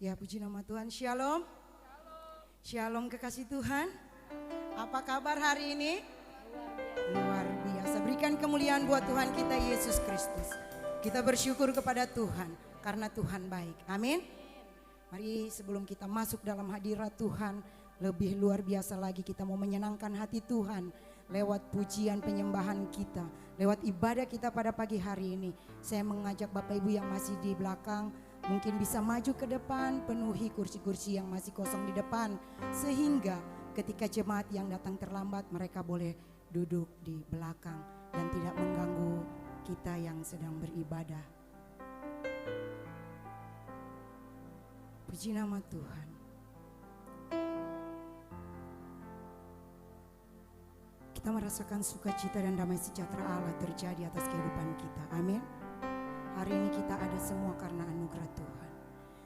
Ya, puji nama Tuhan. Shalom. Shalom kekasih Tuhan. Apa kabar hari ini? Luar biasa. Berikan kemuliaan buat Tuhan kita Yesus Kristus. Kita bersyukur kepada Tuhan karena Tuhan baik. Amin. Mari sebelum kita masuk dalam hadirat Tuhan, lebih luar biasa lagi kita mau menyenangkan hati Tuhan lewat pujian penyembahan kita, lewat ibadah kita pada pagi hari ini. Saya mengajak Bapak Ibu yang masih di belakang, mungkin bisa maju ke depan, penuhi kursi-kursi yang masih kosong di depan. Sehingga ketika jemaat yang datang terlambat, mereka boleh duduk di belakang dan tidak mengganggu kita yang sedang beribadah. Puji nama Tuhan. Kita merasakan sukacita dan damai sejahtera Allah terjadi atas kehidupan kita. Amin. Hari ini kita ada semua karena anugerah Tuhan.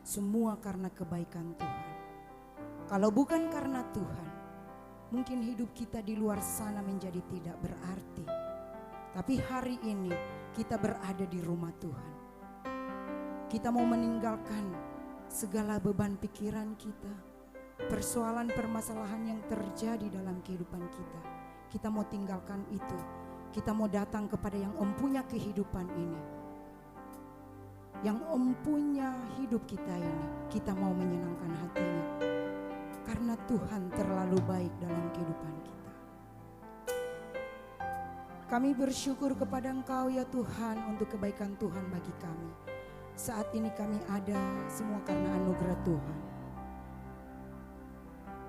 Semua karena kebaikan Tuhan. Kalau bukan karena Tuhan, mungkin hidup kita di luar sana menjadi tidak berarti. Tapi hari ini kita berada di rumah Tuhan. Kita mau meninggalkan segala beban pikiran kita, persoalan permasalahan yang terjadi dalam kehidupan kita. Kita mau tinggalkan itu. Kita mau datang kepada yang empunya kehidupan ini, yang empunya hidup kita ini. Kita mau menyenangkan hatinya karena Tuhan terlalu baik dalam kehidupan kita. Kami bersyukur kepada Engkau ya Tuhan untuk kebaikan Tuhan bagi kami. Saat ini kami ada semua karena anugerah Tuhan.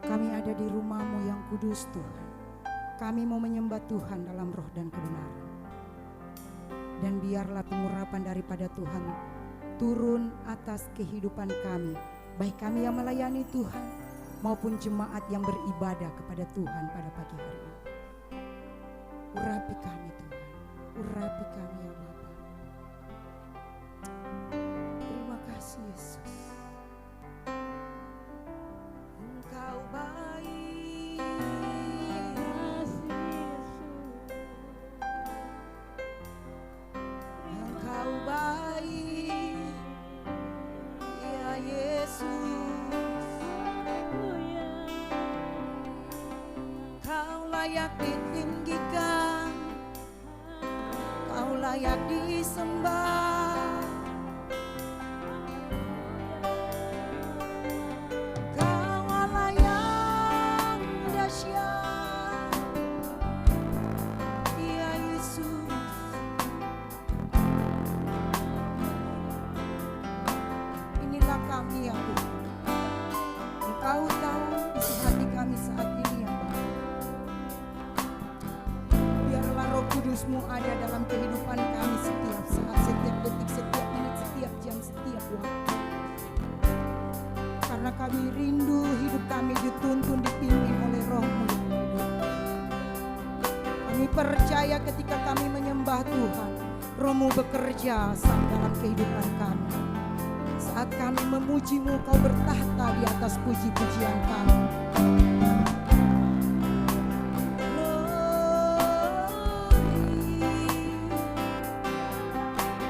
Kami ada di rumah-Mu yang kudus Tuhan. Kami mau menyembah Tuhan dalam roh dan kebenaran. Dan biarlah pengurapan daripada Tuhan turun atas kehidupan kami, baik kami yang melayani Tuhan maupun jemaat yang beribadah kepada Tuhan pada pagi hari ini. Urapi kami Tuhan, urapi kami ya Bapa. Terima kasih Yesus. Engkau baik. Engkau baik, ya Yesus. Kau layak ditinggikan, Kau layak disembah. Kau Allah yang dahsyat, ya Yesus. Inilah kami ya Tuhan. Engkau tahu isi hati kami saat ini ya Tuhan. Biarlah Roh Kudus-Mu ada dalam kehidupan kami setiap saat, setiap detik, setiap menit, setiap jam, setiap waktu. Karena kami rindu hidup kami dituntun, dipimpin oleh Roh-Mu yang hidup. Kami percaya ketika kami menyembah Tuhan, Roh-Mu bekerja dalam kehidupan kami. Saat kami memuji-Mu, Kau bertahta di atas puji-pujian kami.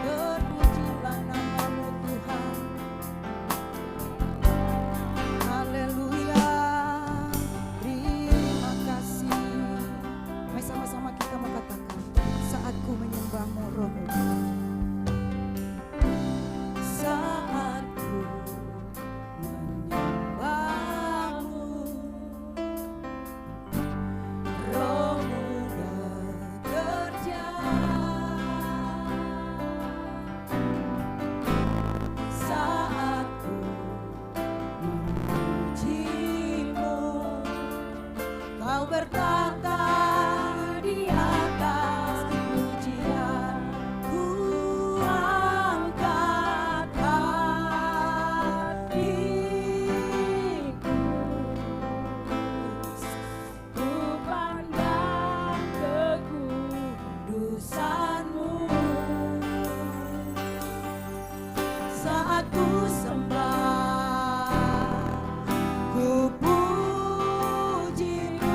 Terpujilah nama-Mu Tuhan. Haleluya. Terima kasih. Mari sama-sama kita mengatakan, saat ku menyembah-Mu, Roh-Mu. Saat ku menyembah-Mu, Roh-Mu bekerja. Saat ku memuji-Mu, Kau bertata di atas pujian. Ku angkat hatiku, ku pandang kekudusan-Mu. Saat ku sembah, ku puji-Mu.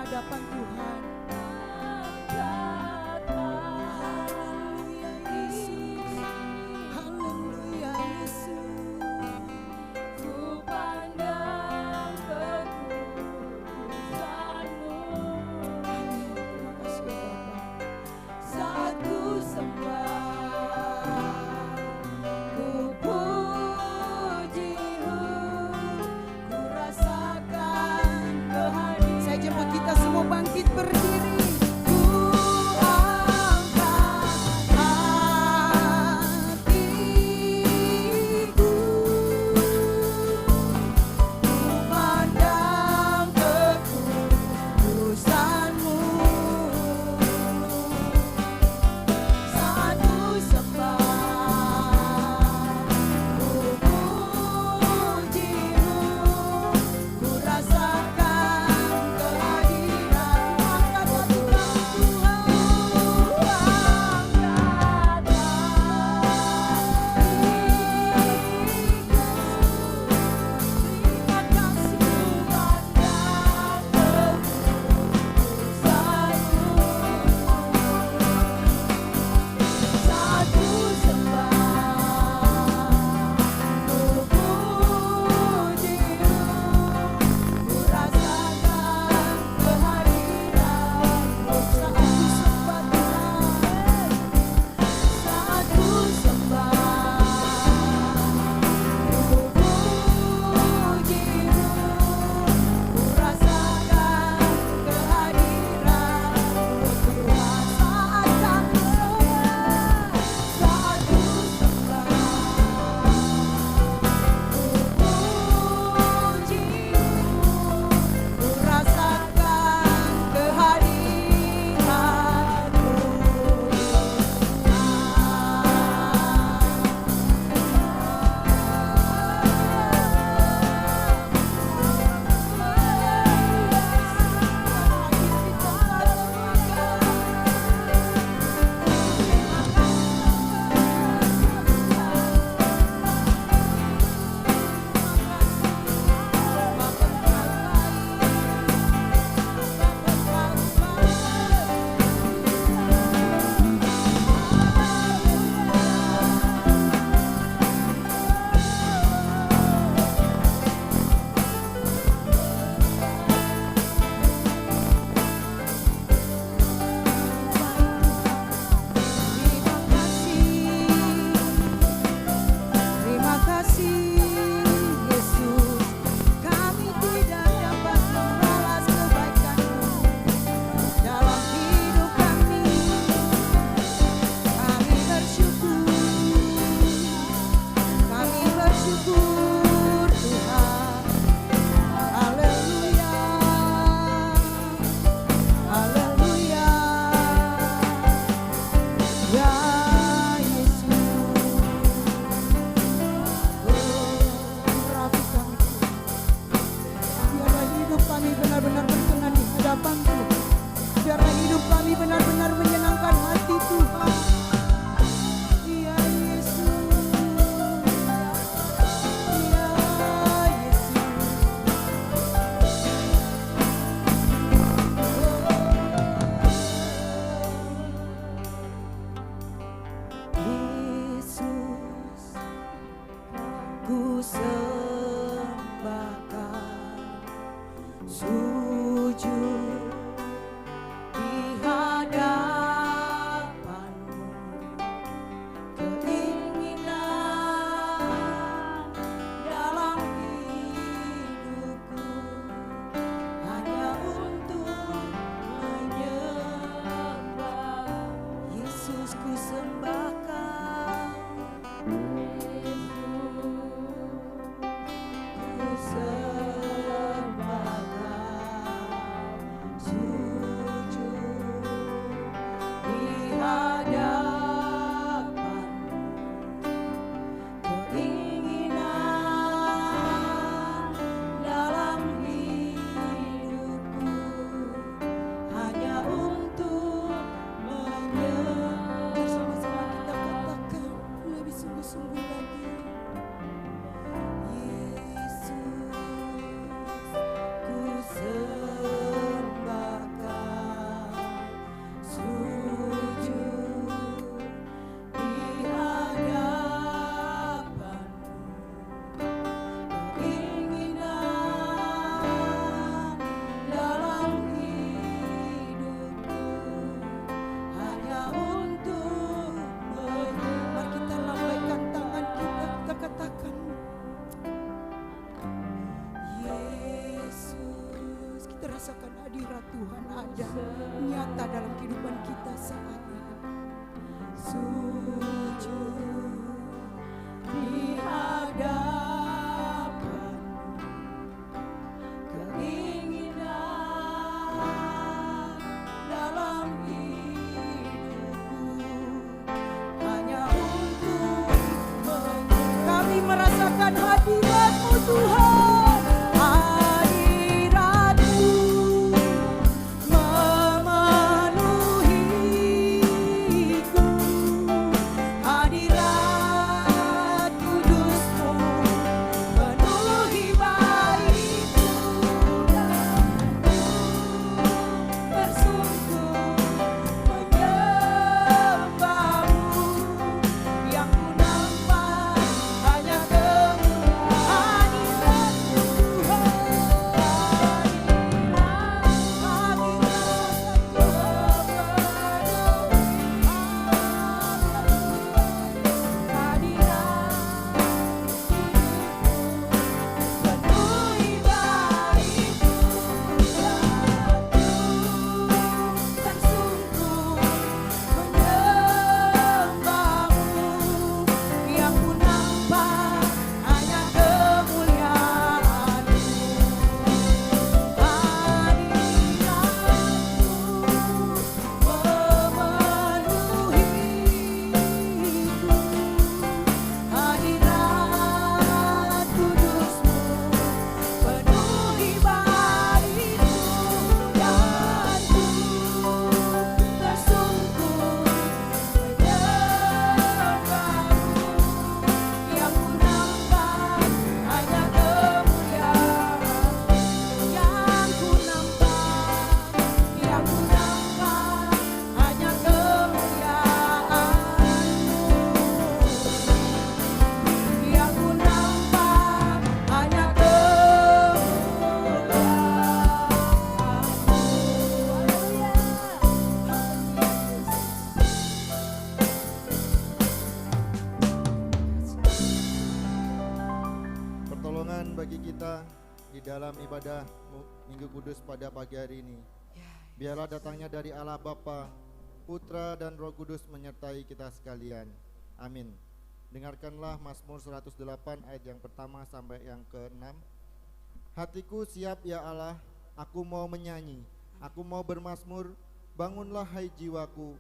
hadapan Tuhan. Haleluya Yesus. Ku pandang kekudusan-Mu. Terima kasih Bapa. Saat ku sembah, ku puji-Mu, ku rasakan kehadiran. Saya jemput kita semua bangkit Tuhan ada nyata dalam kehidupan kita saat ini. Sujud di hadapan keinginan dalam hidupku hanya untuk Kami merasakan hadirat-Mu Tuhan, hadirat-Mu memenuhiku, hadirat kudus-Mu penuhi baitku, bersungguh menyembah-Mu, yang ku nampak hanya kemuliaan bagi kita di dalam ibadah Minggu Kudus pada pagi hari ini. Biarlah datangnya dari Allah Bapa, Putra dan Roh Kudus menyertai kita sekalian. Amin. Dengarkanlah Mazmur 108 ayat yang pertama sampai yang ke-6. Hatiku siap ya Allah, aku mau menyanyi, aku mau bermazmur. Bangunlah hai jiwaku,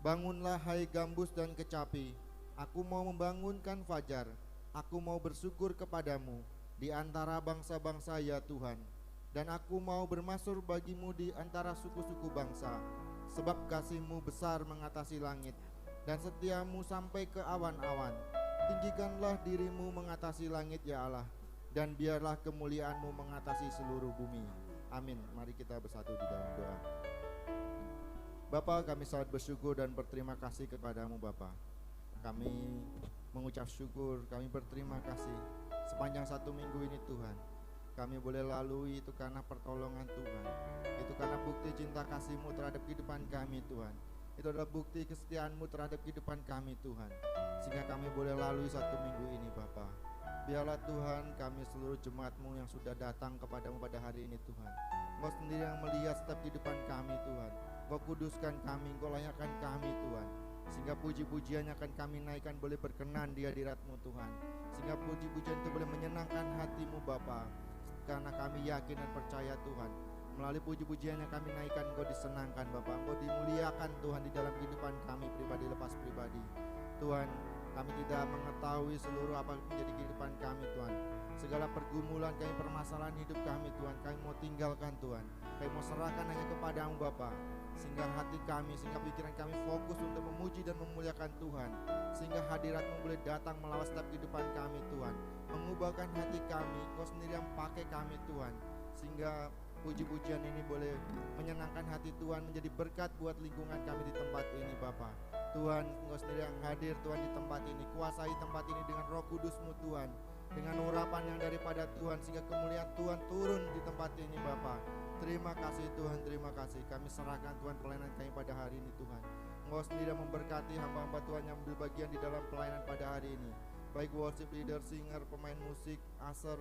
bangunlah hai gambus dan kecapi. Aku mau membangunkan fajar, aku mau bersyukur kepadamu di antara bangsa-bangsa ya Tuhan. Dan aku mau bermazmur bagimu di antara suku-suku bangsa. Sebab kasih-Mu besar mengatasi langit, dan setiamu sampai ke awan-awan. Tinggikanlah dirimu mengatasi langit ya Allah, dan biarlah kemuliaan-Mu mengatasi seluruh bumi. Amin. Mari kita bersatu di dalam doa. Bapa, kami sangat bersyukur dan berterima kasih kepadamu Bapa. Kami mengucap syukur, kami berterima kasih sepanjang satu minggu ini Tuhan. Kami boleh lalui itu karena pertolongan Tuhan. Itu karena bukti cinta kasih-Mu terhadap kehidupan kami Tuhan. Itu adalah bukti kesetiaan-Mu terhadap kehidupan kami Tuhan. Sehingga kami boleh lalui satu minggu ini Bapa. Biarlah Tuhan kami seluruh jemaat-Mu yang sudah datang kepadamu pada hari ini Tuhan. Engkau sendiri yang melihat setiap kehidupan kami Tuhan. Engkau kuduskan kami, Engkau layakkan kami Tuhan. Sehingga puji-pujian yang akan kami naikkan boleh berkenan di hadirat-Mu Tuhan. Sehingga puji-pujian itu boleh menyenangkan hati-Mu Bapa. Karena kami yakin dan percaya Tuhan, melalui puji-pujian yang kami naikkan Engkau disenangkan Bapa. Engkau dimuliakan Tuhan di dalam kehidupan kami pribadi lepas pribadi. Tuhan, kami tidak mengetahui seluruh apa menjadi kehidupan kami Tuhan. Segala pergumulan kami, permasalahan hidup kami Tuhan, kami mau tinggalkan Tuhan. Kami mau serahkan hanya kepadamu Bapa. Sehingga hati kami, sehingga pikiran kami fokus untuk memuji dan memuliakan Tuhan. Sehingga hadirat-Mu boleh datang melawat setiap kehidupan kami Tuhan, mengubahkan hati kami. Engkau sendiri yang pakai kami Tuhan. Sehingga puji-pujian ini boleh menyenangkan hati Tuhan, menjadi berkat buat lingkungan kami di tempat ini Bapa. Tuhan, Engkau sendiri yang hadir Tuhan di tempat ini. Kuasai tempat ini dengan Roh Kudus-Mu Tuhan, dengan urapan yang daripada Tuhan, sehingga kemuliaan Tuhan turun di tempat ini Bapa. Terima kasih Tuhan, terima kasih. Kami serahkan Tuhan pelayanan kami pada hari ini Tuhan. Engkau sendiri memberkati hamba-hamba Tuhan yang ambil bagian di dalam pelayanan pada hari ini. Baik worship leader, singer, pemain musik, aser,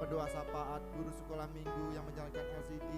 pendoa sapaat, guru sekolah minggu yang menjalankan LCD,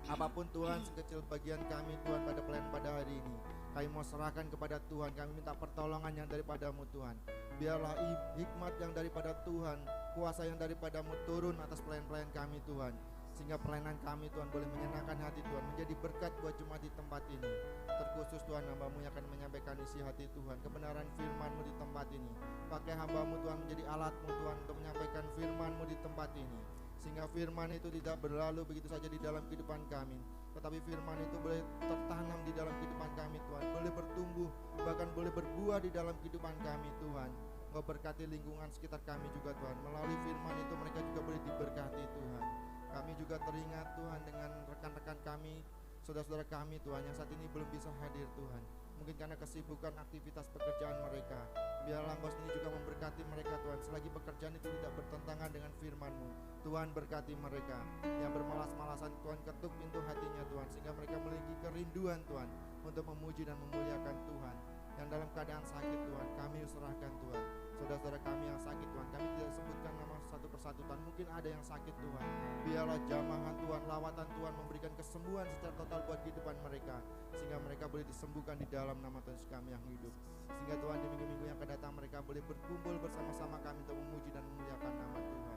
Apapun Tuhan sekecil bagian kami Tuhan pada pelayanan pada hari ini, kami mau serahkan kepada Tuhan. Kami minta pertolongan yang daripadamu Tuhan. Biarlah hikmat yang daripada Tuhan, kuasa yang daripadamu turun atas pelayan-pelayan kami Tuhan, sehingga pelayanan kami Tuhan boleh menyenangkan hati Tuhan, menjadi berkat buat jemaat di tempat ini. Terkhusus Tuhan, hamba-Mu yang akan menyampaikan isi hati Tuhan, kebenaran firman-Mu di tempat ini. Pakai hamba-Mu Tuhan menjadi alat-Mu Tuhan untuk menyampaikan firman-Mu di tempat ini, sehingga firman itu tidak berlalu begitu saja di dalam kehidupan kami, tetapi firman itu boleh tertanam di dalam kehidupan kami Tuhan, boleh bertumbuh, bahkan boleh berbuah di dalam kehidupan kami Tuhan. Engkau berkati lingkungan sekitar kami juga Tuhan, melalui firman itu mereka juga boleh diberkati Tuhan. Kami juga teringat Tuhan dengan rekan-rekan kami, saudara-saudara kami Tuhan yang saat ini belum bisa hadir Tuhan, mungkin karena kesibukan aktivitas pekerjaan mereka. Biarlah Engkau sendiri juga memberkati mereka Tuhan, selagi pekerjaan itu tidak bertentangan dengan firman-Mu. Tuhan berkati mereka yang bermalas-malasan Tuhan, ketuk pintu hatinya Tuhan, sehingga mereka memiliki kerinduan Tuhan untuk memuji dan memuliakan Tuhan. Yang dalam keadaan sakit Tuhan, kami serahkan Tuhan. Saudara-saudara kami yang sakit Tuhan, kami tidak sebutkan nama satu persatu Tuhan, mungkin ada yang sakit Tuhan. Biarlah jamahan Tuhan, lawatan Tuhan memberikan kesembuhan secara total buat kehidupan mereka, sehingga mereka boleh disembuhkan di dalam nama Tuhan Yesus kami yang hidup. Sehingga Tuhan di minggu-minggu yang akan datang mereka boleh berkumpul bersama-sama kami untuk memuji dan memuliakan nama Tuhan.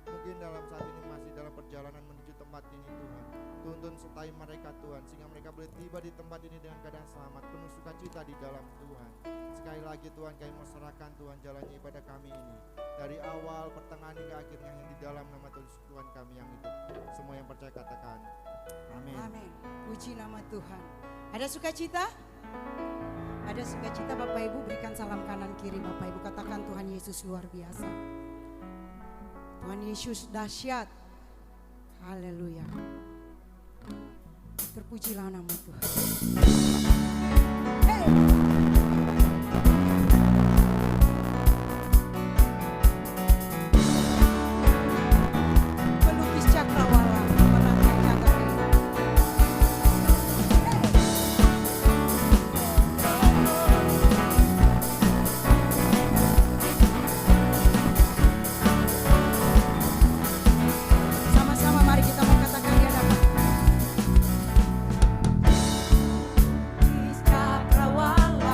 Mungkin dalam saat ini masih dalam perjalanan menuju tempat ini Tuhan, tuntun sertai mereka Tuhan, sehingga mereka boleh tiba di tempat ini dengan keadaan selamat, penuh sukacita di dalam Tuhan. Sekali lagi Tuhan, kami mau serahkan Tuhan jalannya ibadah kami ini, dari awal, pertengahan hingga akhirnya, yang di dalam nama Tuhan kami yang hidup. Semua yang percaya katakan amin. Amin. Puji nama Tuhan. Ada sukacita? Ada sukacita Bapak Ibu, berikan salam kanan kiri Bapak Ibu, katakan Tuhan Yesus luar biasa. Tuhan Yesus dahsyat. Haleluya. Terpujilah nama Tuhan. Hey. Pelukis cakrawala menangkan jagat ini. Sama-sama mari kita mengatakan dia dapat. Pelukis cakrawala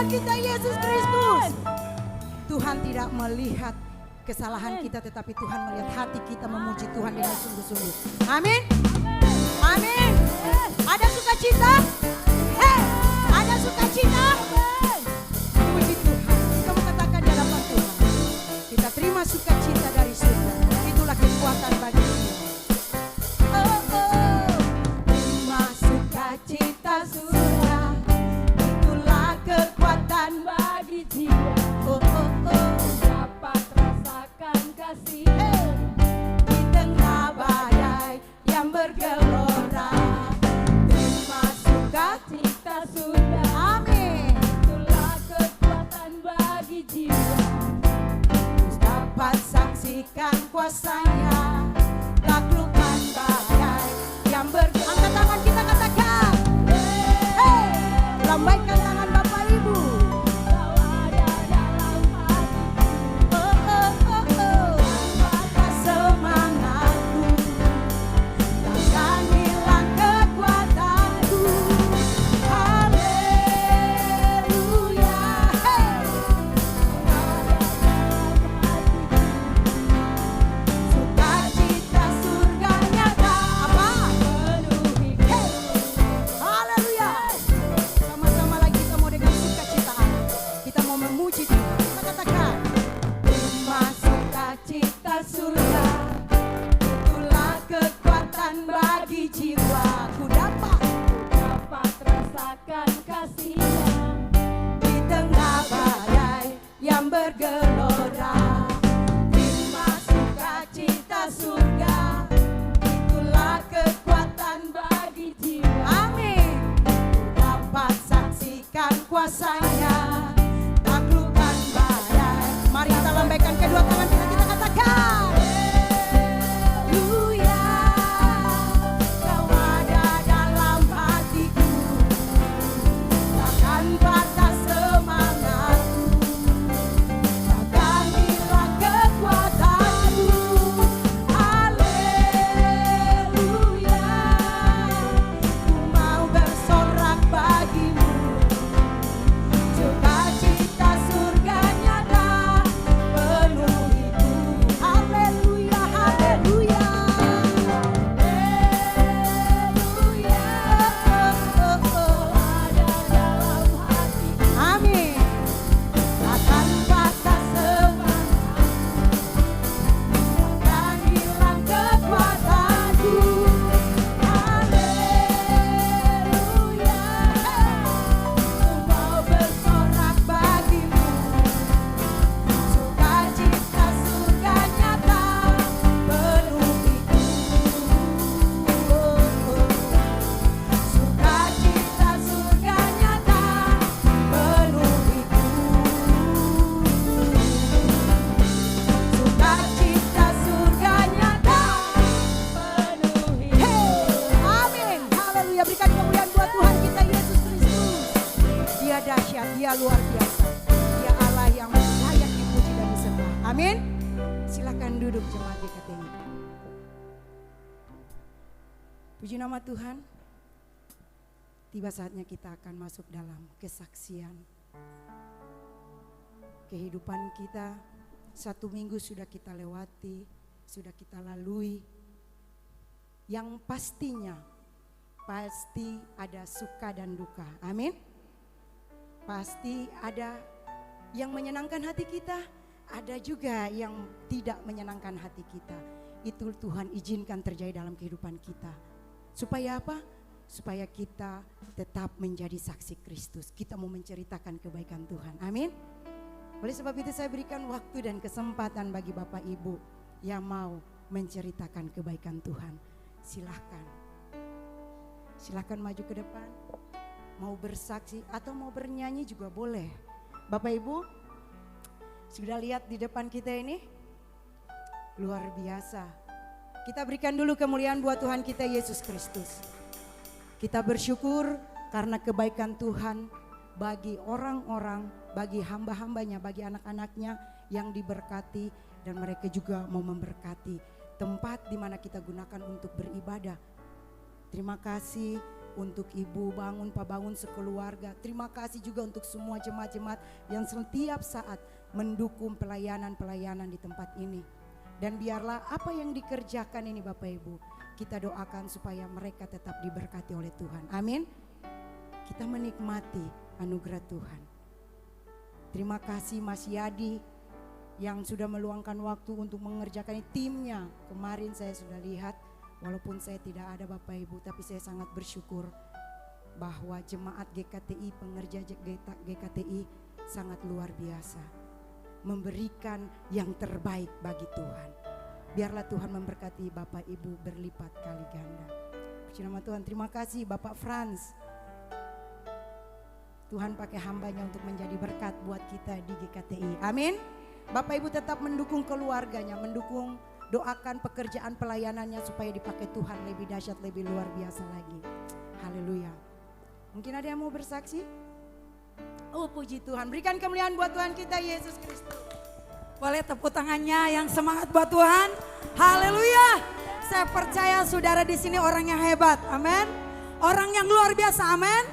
Tuhan kita Yesus Kristus. Tuhan tidak melihat kesalahan kita, tetapi Tuhan melihat hati kita memuji Tuhan dengan sungguh-sungguh. Amin. Amin. Ada sukacita? Ada sukacita? Puji Tuhan. Kamu katakan di hadapan Tuhan. Kita terima sukacita dari surga. Itulah kekuatan bagi kita. Terima sukacita surga, itulah kekuatan bagi jiwa. Dapat rasakan kasih di tengah badai yang bergelora. Terima sukacita surga, amin. Itulah kekuatan bagi jiwa. Dapat saksikan kuasanya, taklukkan badai yang Angkat tangan kita katakan. Lambaikan tangan Bapak Ibu. Kau ada dalam hatiku. Semangatku takkan hilang kekuatanku. Haleluya. Sukacita surga nyata penuhi. Haleluya. Sama-sama lagi kita mau dengan sukacita Allah. Kita mau memuji Tuhan. Kita katakan. Terima sukacita surga, itulah kekuatan bagi jiwa. Ku dapat rasakan kasih-Nya di tengah badai yang bergelora. Terima sukacita surga, itulah kekuatan bagi jiwa. Amin. Dapat saksikan kuasanya, taklukkan badai. Mari kita lambaikan kedua tangan kita katakan. Haleluya, kau ada dalam hatiku, takkan patah semangatku, takkan hilang kekuatanku. Haleluya, ku mau bersorak bagimu, sukacita surga nyata penuhiku. Haleluya, haleluya, haleluya. Ada dalam hatiku, Amin. takkan patah semangat, takkan hilang kekuatanku. Haleluya, ku mau bersorak bagimu, sukacita surga nyata penuhiku. Sukacita surga nyata penuhiku. Sukacita surga nyata penuhiku. Amin. Haleluya. Berikan kemuliaan buat Tuhan kita Yesus Kristus. Dia dahsyat, dia luar biasa. Dia Allah yang layak dipuji dan disembah. Amin. Silakan duduk jemaat GKT ini. Puji nama Tuhan. Tiba saatnya kita akan masuk dalam kesaksian. Kehidupan kita 1 minggu sudah kita lewati, sudah kita lalui. Yang pastinya pasti ada suka dan duka. Amin. Pasti ada yang menyenangkan hati kita, ada juga yang tidak menyenangkan hati kita. Itu Tuhan izinkan terjadi dalam kehidupan kita. Supaya apa? Supaya kita tetap menjadi saksi Kristus. Kita mau menceritakan kebaikan Tuhan. Amin. Oleh sebab itu saya berikan waktu dan kesempatan bagi Bapak Ibu yang mau menceritakan kebaikan Tuhan. Silahkan. Silahkan maju ke depan. Mau bersaksi atau mau bernyanyi juga boleh. Bapak Ibu, sudah lihat di depan kita ini? Luar biasa. Kita berikan dulu kemuliaan buat Tuhan kita Yesus Kristus. Kita bersyukur karena kebaikan Tuhan bagi orang-orang, bagi hamba-hambanya, bagi anak-anaknya yang diberkati. Dan mereka juga mau memberkati tempat di mana kita gunakan untuk beribadah. Terima kasih untuk Ibu Bangun, Pak Bangun sekeluarga. Terima kasih juga untuk semua jemaat-jemaat yang setiap saat mendukung pelayanan-pelayanan di tempat ini. Dan biarlah apa yang dikerjakan ini Bapak Ibu, kita doakan supaya mereka tetap diberkati oleh Tuhan. Amin. Kita menikmati anugerah Tuhan. Terima kasih Mas Yadi yang sudah meluangkan waktu untuk mengerjakan timnya. Kemarin saya sudah lihat, walaupun saya tidak ada Bapak Ibu, tapi saya sangat bersyukur bahwa jemaat GKTI, pengerja GKTI sangat luar biasa, memberikan yang terbaik bagi Tuhan. Biarlah Tuhan memberkati Bapak Ibu berlipat kali ganda. Puji nama Tuhan. Terima kasih Bapak Frans. Tuhan pakai hambanya untuk menjadi berkat buat kita di GKTI. Amin. Bapak Ibu tetap mendukung keluarganya, mendukung, doakan pekerjaan pelayanannya supaya dipakai Tuhan lebih dahsyat, lebih luar biasa lagi. Haleluya. Mungkin ada yang mau bersaksi? Oh puji Tuhan, berikan kemuliaan buat Tuhan kita Yesus Kristus. Boleh tepuk tangannya yang semangat buat Tuhan. Haleluya. Saya percaya saudara di sini orang yang hebat. Amin. Orang yang luar biasa. Amin.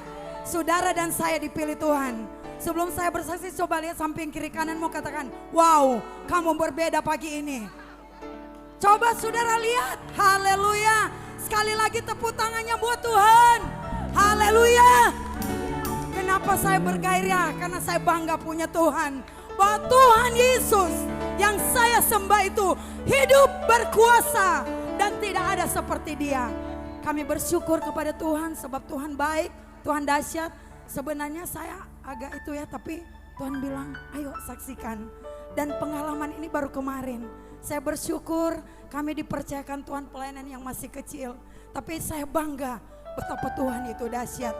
Saudara dan saya dipilih Tuhan. Sebelum saya bersaksi, coba lihat samping kiri kanan, mau katakan, wow, kamu berbeda pagi ini. Coba saudara lihat, haleluya. Sekali lagi tepuk tangannya buat Tuhan. Haleluya. Kenapa saya bergairah? Karena saya bangga punya Tuhan. Bahwa Tuhan Yesus yang saya sembah itu hidup, berkuasa, dan tidak ada seperti Dia. Kami bersyukur kepada Tuhan sebab Tuhan baik. Tuhan dahsyat. Sebenarnya saya agak itu ya, tapi Tuhan bilang ayo saksikan. Dan pengalaman ini baru kemarin. Saya bersyukur kami dipercayakan Tuhan pelayanan yang masih kecil. Tapi saya bangga betapa Tuhan itu dahsyat.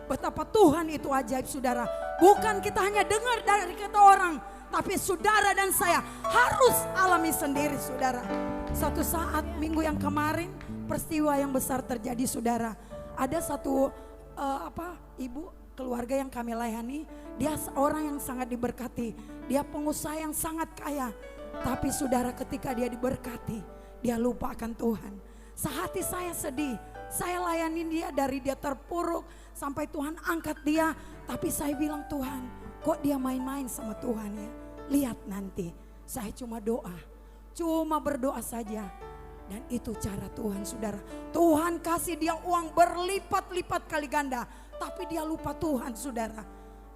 Betapa Tuhan itu ajaib saudara. Bukan kita hanya dengar dari kata orang. Tapi saudara dan saya harus alami sendiri saudara. Suatu saat minggu yang kemarin peristiwa yang besar terjadi saudara. Ada satu ibu keluarga yang kami layani, dia orang yang sangat diberkati, dia pengusaha yang sangat kaya, tapi saudara ketika dia diberkati, dia lupa akan Tuhan. Sehati saya sedih, saya layani dia dari dia terpuruk sampai Tuhan angkat dia, tapi saya bilang Tuhan, kok dia main-main sama Tuhan ya? Lihat nanti, saya cuma doa, cuma berdoa saja. Dan itu cara Tuhan saudara. Tuhan kasih dia uang berlipat-lipat kali ganda. Tapi dia lupa Tuhan saudara.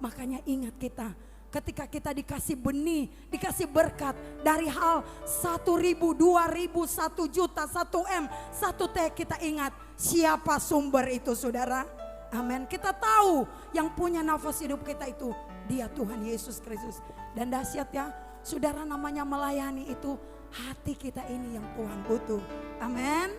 Makanya ingat kita. Ketika kita dikasih benih, dikasih berkat. Dari hal 1.000, 2.000, 1 juta, 1 M, 1 T. Kita ingat siapa sumber itu saudara. Amin. Kita tahu yang punya nafas hidup kita itu. Dia Tuhan Yesus Kristus. Dan dahsyat ya. Saudara namanya melayani itu. Hati kita ini yang Tuhan butuh. Amin.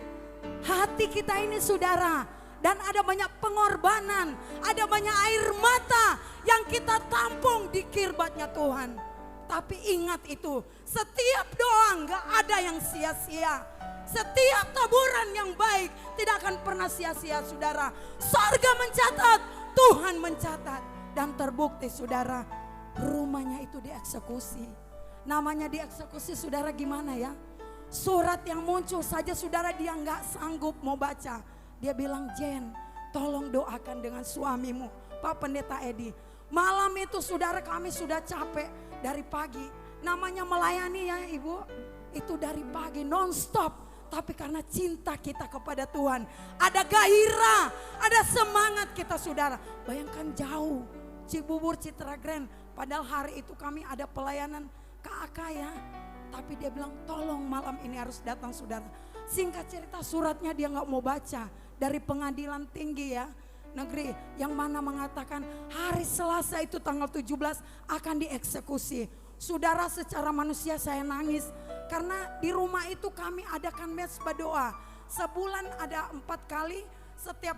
Hati kita ini saudara. Dan ada banyak pengorbanan. Ada banyak air mata yang kita tampung di kirbatnya Tuhan. Tapi ingat itu. Setiap doa gak ada yang sia-sia. Setiap taburan yang baik tidak akan pernah sia-sia saudara. Surga mencatat, Tuhan mencatat. Dan terbukti saudara, rumahnya itu dieksekusi. Namanya dieksekusi saudara gimana ya? Surat yang muncul saja saudara dia nggak sanggup mau baca. Dia bilang, Jen tolong doakan dengan suamimu Pak Pendeta Edi. Malam itu saudara kami sudah capek dari pagi. Namanya melayani ya ibu. Itu dari pagi non-stop. Tapi karena cinta kita kepada Tuhan. Ada gairah, ada semangat kita saudara. Bayangkan jauh. Cibubur, Citra Grand. Padahal hari itu kami ada pelayanan KAK ya. Tapi dia bilang tolong malam ini harus datang saudara. Singkat cerita suratnya dia gak mau baca. Dari pengadilan tinggi ya. Negeri yang mana mengatakan hari Selasa itu tanggal 17 akan dieksekusi. Saudara secara manusia saya nangis. Karena di rumah itu kami adakan mesbah doa. Sebulan ada 4 kali. Setiap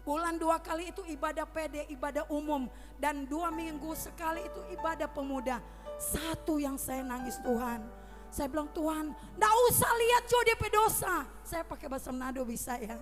bulan 2 kali itu ibadah PD, ibadah umum. Dan 2 minggu sekali itu ibadah pemuda. Satu yang saya nangis Tuhan. Saya bilang Tuhan, gak usah lihat DP dosa. Saya pakai bahasa Manado bisa ya.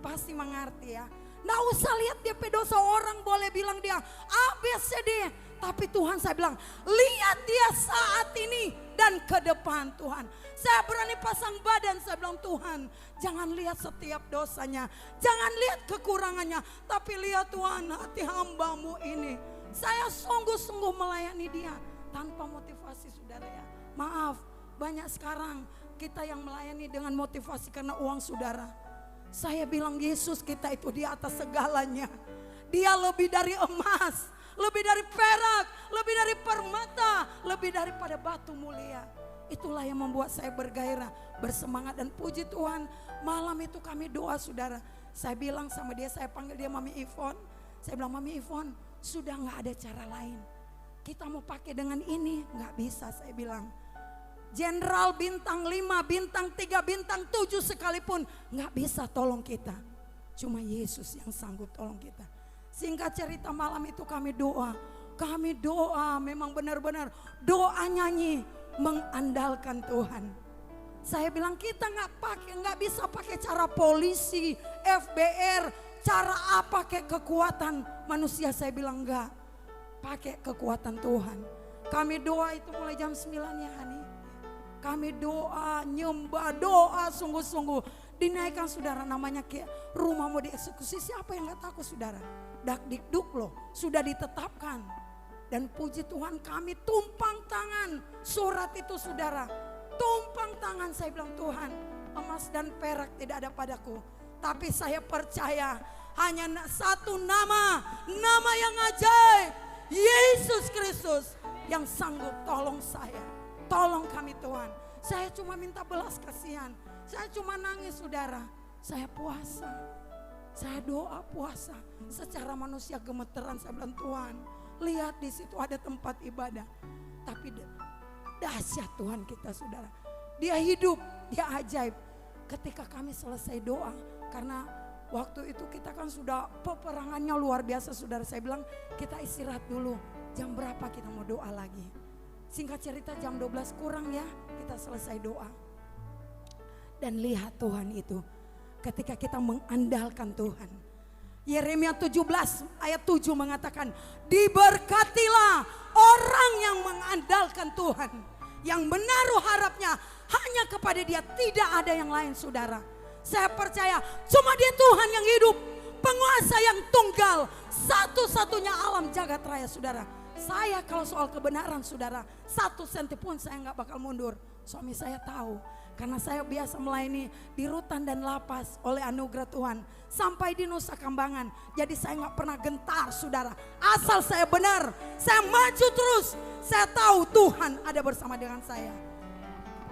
Pasti mengerti ya. Gak usah lihat DP dosa, orang boleh bilang dia ABCD. Tapi Tuhan saya bilang, lihat dia saat ini dan ke depan Tuhan. Saya berani pasang badan, saya bilang Tuhan, jangan lihat setiap dosanya, jangan lihat kekurangannya, tapi lihat Tuhan hati hamba-Mu ini. Saya sungguh-sungguh melayani dia tanpa motivasi, saudara ya. Maaf, banyak sekarang kita yang melayani dengan motivasi karena uang, saudara. Saya bilang Yesus kita itu di atas segalanya. Dia lebih dari emas, lebih dari perak, lebih dari permata, lebih daripada batu mulia. Itulah yang membuat saya bergairah, bersemangat, dan puji Tuhan. Malam itu kami doa, saudara. Saya bilang sama dia, saya panggil dia Mami Ivon. Saya bilang, Mami Ivon, sudah gak ada cara lain. Kita mau pakai dengan ini, gak bisa, saya bilang. Jenderal bintang 5, bintang 3, bintang 7 sekalipun gak bisa tolong kita. Cuma Yesus yang sanggup tolong kita. Singkat cerita, malam itu kami doa. Kami doa, memang benar-benar doa nyanyi, mengandalkan Tuhan. Saya bilang kita nggak bisa pakai cara polisi, FBR, cara apa kayak kekuatan manusia. Saya bilang enggak, pakai kekuatan Tuhan. Kami doa itu mulai jam 9 ya Hani. Kami doa, nyembah, doa sungguh-sungguh. Dinaikkan, saudara, namanya kayak rumah mau dieksekusi. Siapa yang nggak takut, saudara? Dakdikduk loh, sudah ditetapkan. Dan puji Tuhan kami tumpang tangan surat itu, saudara. Tumpang tangan, saya bilang Tuhan, emas dan perak tidak ada padaku. Tapi saya percaya hanya satu nama, nama yang ajaib. Yesus Kristus yang sanggup tolong saya. Tolong kami Tuhan. Saya cuma minta belas kasihan. Saya cuma nangis, saudara. Saya puasa. Saya doa puasa. Secara manusia gemeteran, saya bilang Tuhan, lihat di situ ada tempat ibadah. Tapi dahsyat Tuhan kita, saudara. Dia hidup, dia ajaib. Ketika kami selesai doa, karena waktu itu kita kan sudah peperangannya luar biasa, saudara. Saya bilang kita istirahat dulu. Jam berapa kita mau doa lagi? Singkat cerita jam 12 kurang ya, kita selesai doa. Dan lihat Tuhan itu, ketika kita mengandalkan Tuhan. Yeremia 17 ayat 7 mengatakan, diberkatilah orang yang mengandalkan Tuhan, yang menaruh harapnya hanya kepada Dia, tidak ada yang lain, saudara. Saya percaya cuma Dia Tuhan yang hidup, penguasa yang tunggal, satu-satunya alam jagat raya, saudara. Saya kalau soal kebenaran, saudara, 1 senti pun saya nggak bakal mundur. Suami saya tahu, karena saya biasa melayani di rutan dan lapas oleh anugerah Tuhan sampai di Nusa Kambangan. Jadi saya nggak pernah gentar, saudara. Asal saya benar, saya maju terus. Saya tahu Tuhan ada bersama dengan saya.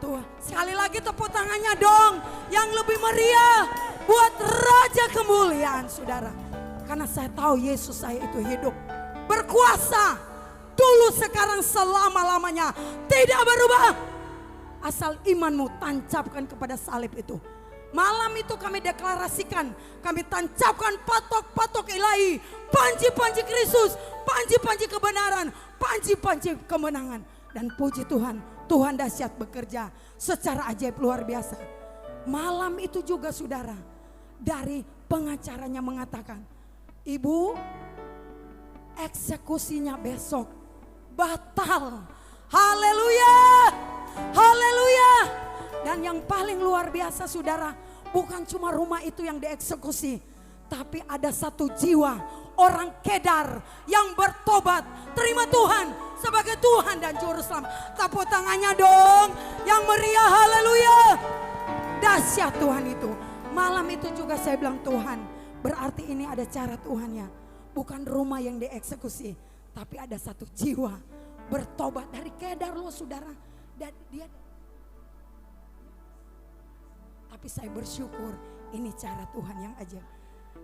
Tuh, sekali lagi tepuk tangannya dong, yang lebih meriah buat Raja kemuliaan, saudara. Karena saya tahu Yesus saya itu hidup, berkuasa, dulu, sekarang, selama-lamanya, tidak berubah. Asal imanmu tancapkan kepada salib itu. Malam itu kami deklarasikan, kami tancapkan patok-patok ilahi, panji-panji Kristus, panji-panji kebenaran, panji-panji kemenangan. Dan puji Tuhan, Tuhan dahsyat bekerja secara ajaib luar biasa. Malam itu juga, saudara, dari pengacaranya mengatakan, Ibu, eksekusinya besok batal. Haleluya, haleluya. Dan yang paling luar biasa, saudara, bukan cuma rumah itu yang dieksekusi, tapi ada satu jiwa orang Kedar yang bertobat, terima Tuhan sebagai Tuhan dan Juru Selamat. Tepuk tangannya dong yang meriah, haleluya. Dahsyat Tuhan itu. Malam itu juga saya bilang Tuhan, berarti ini ada cara Tuhannya. Bukan rumah yang dieksekusi, tapi ada satu jiwa bertobat dari Kedar loh, saudara. Dan dia, tapi saya bersyukur ini cara Tuhan yang ajaib.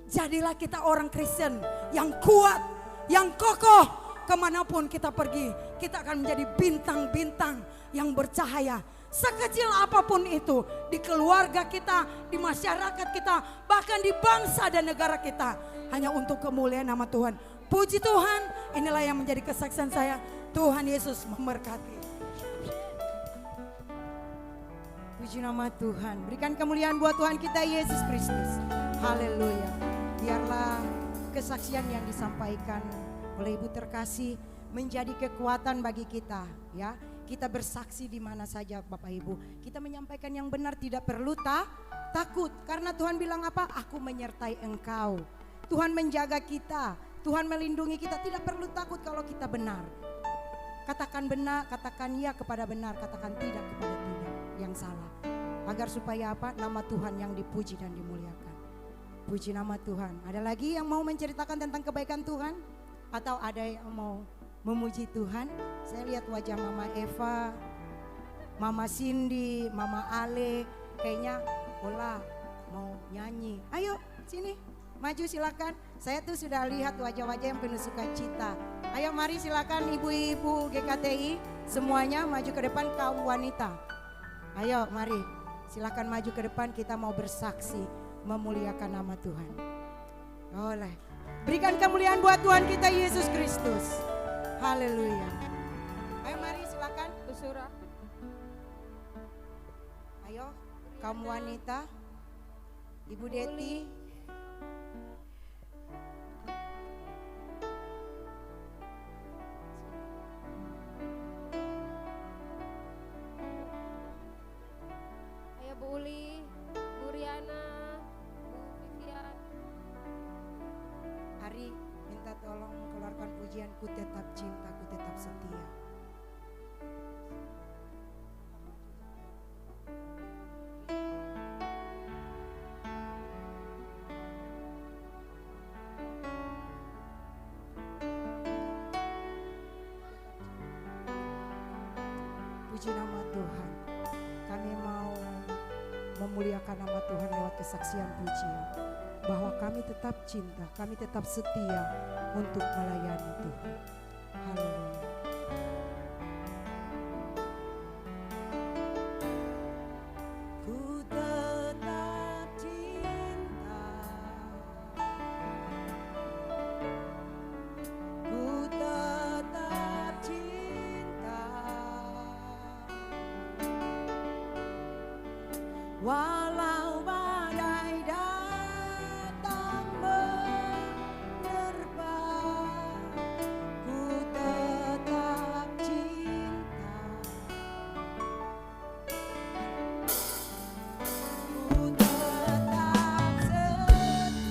Jadilah kita orang Kristen yang kuat, yang kokoh. Kemanapun kita pergi, kita akan menjadi bintang-bintang yang bercahaya. Sekecil apapun itu, di keluarga kita, di masyarakat kita, bahkan di bangsa dan negara kita. Hanya untuk kemuliaan nama Tuhan. Puji Tuhan, inilah yang menjadi kesaksian saya. Tuhan Yesus memberkati. Puji nama Tuhan. Berikan kemuliaan buat Tuhan kita Yesus Kristus. Haleluya. Biarlah kesaksian yang disampaikan oleh Ibu terkasih menjadi kekuatan bagi kita, ya. Kita bersaksi di mana saja Bapak Ibu. Kita menyampaikan yang benar, tidak perlu takut. Karena Tuhan bilang apa? Aku menyertai engkau. Tuhan menjaga kita, Tuhan melindungi kita. Tidak perlu takut kalau kita benar. Katakan benar, katakan ya kepada benar, katakan tidak kepada tidak yang salah. Agar supaya apa? Nama Tuhan yang dipuji dan dimuliakan. Puji nama Tuhan. Ada lagi yang mau menceritakan tentang kebaikan Tuhan? Atau ada yang mau memuji Tuhan? Saya lihat wajah Mama Eva, Mama Cindy, Mama Ale, kayaknya Ola mau nyanyi. Ayo sini, maju silakan. Saya tuh sudah lihat wajah-wajah yang penuh sukacita. Ayo mari silakan ibu-ibu GKTI semuanya maju ke depan, kaum wanita. Ayo mari silakan maju ke depan, kita mau bersaksi memuliakan nama Tuhan. Oleh berikan kemuliaan buat Tuhan kita Yesus Kristus. Haleluya. Ayo mari silakan Usura. Ayo kaum wanita, Ibu Deti. Ayo Bu Uli, Bu Riana, Bu Vivian. Hari minta tolong keluarkan pujian ku tetap cinta, ku tetap setia. Puji nama Tuhan. Kami mau memuliakan nama Tuhan lewat kesaksian pujian. Bahwa kami tetap cinta, kami tetap setia untuk melayani Tuhan. Haleluya. Ku tetap cinta, ku tetap cinta, walau badai datang menerpa, ku tetap cinta, ku tetap setia,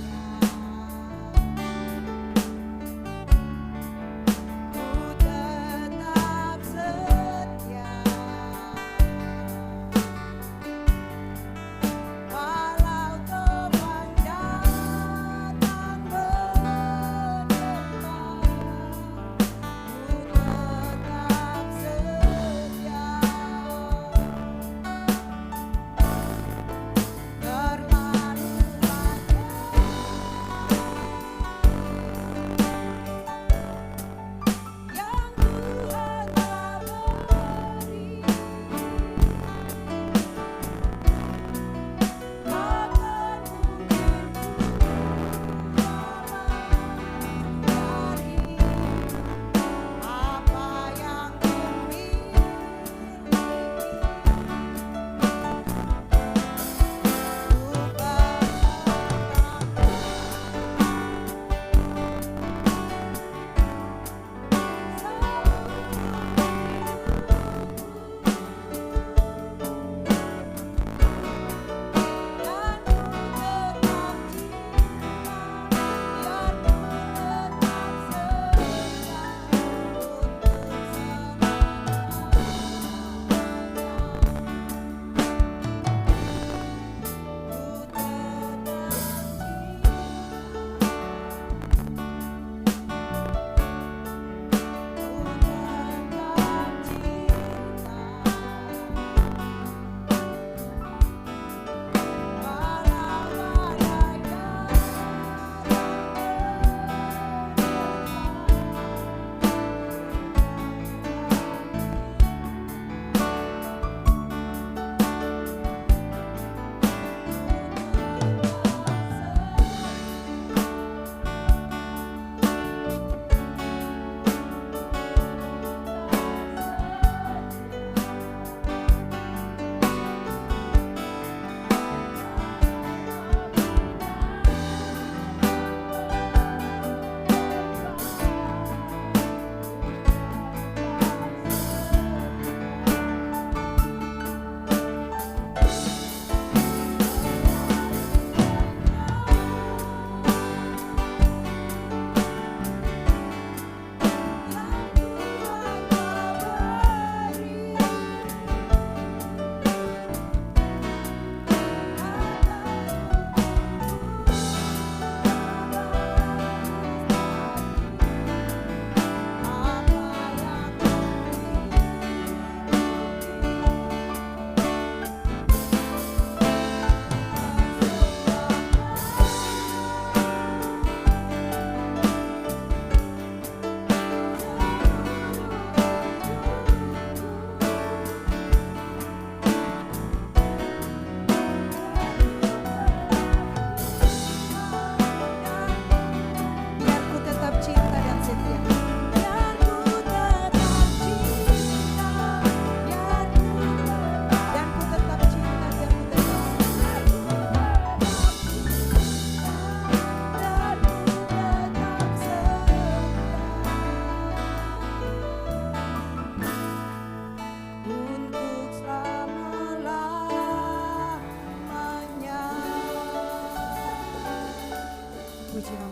ku tetap setia.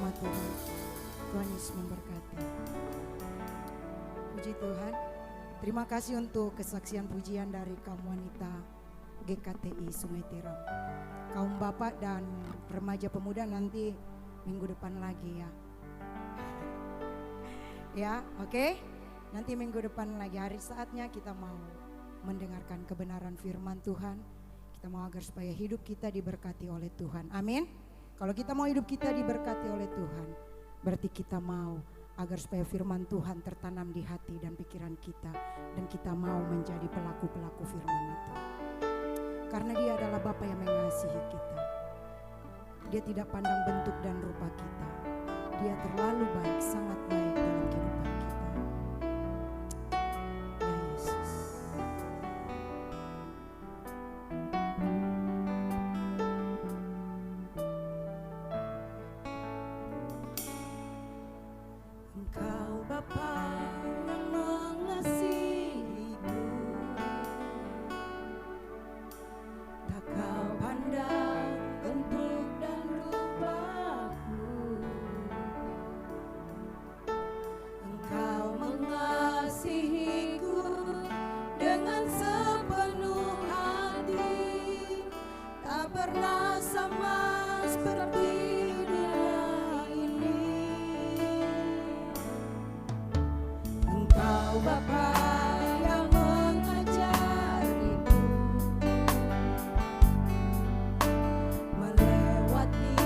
nama Tuhan. Tuhan Yesus memberkati. Puji Tuhan. Terima kasih untuk kesaksian pujian dari kaum wanita GKTI Sungai Tiram. Kaum bapak dan remaja pemuda nanti minggu depan lagi ya. Ya, oke. Nanti minggu depan lagi, hari saatnya kita mau mendengarkan kebenaran firman Tuhan. Kita mau agar supaya hidup kita diberkati oleh Tuhan. Amin. Kalau kita mau hidup kita diberkati oleh Tuhan, berarti kita mau agar supaya firman Tuhan tertanam di hati dan pikiran kita, dan kita mau menjadi pelaku-pelaku firman itu. Karena Dia adalah Bapa yang mengasihi kita. Dia tidak pandang bentuk dan rupa kita. Dia terlalu baik, sangat baik dalam kehidupan kita. Ya Yesus. Engkau Bapa yang mengasihiku, tak kau pandang bentuk dan rupaku. Engkau mengasihiku dengan sepenuh hati, tak pernah sama seperti dunia ini. Engkau Bapa yang mengajariku melewati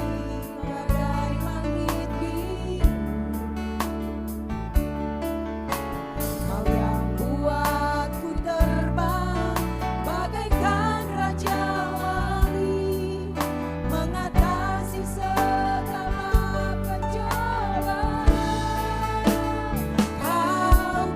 badai langit biru. Kau yang buatku terbang bagaikan raja wali, mengatasi segala pencobaan. Kau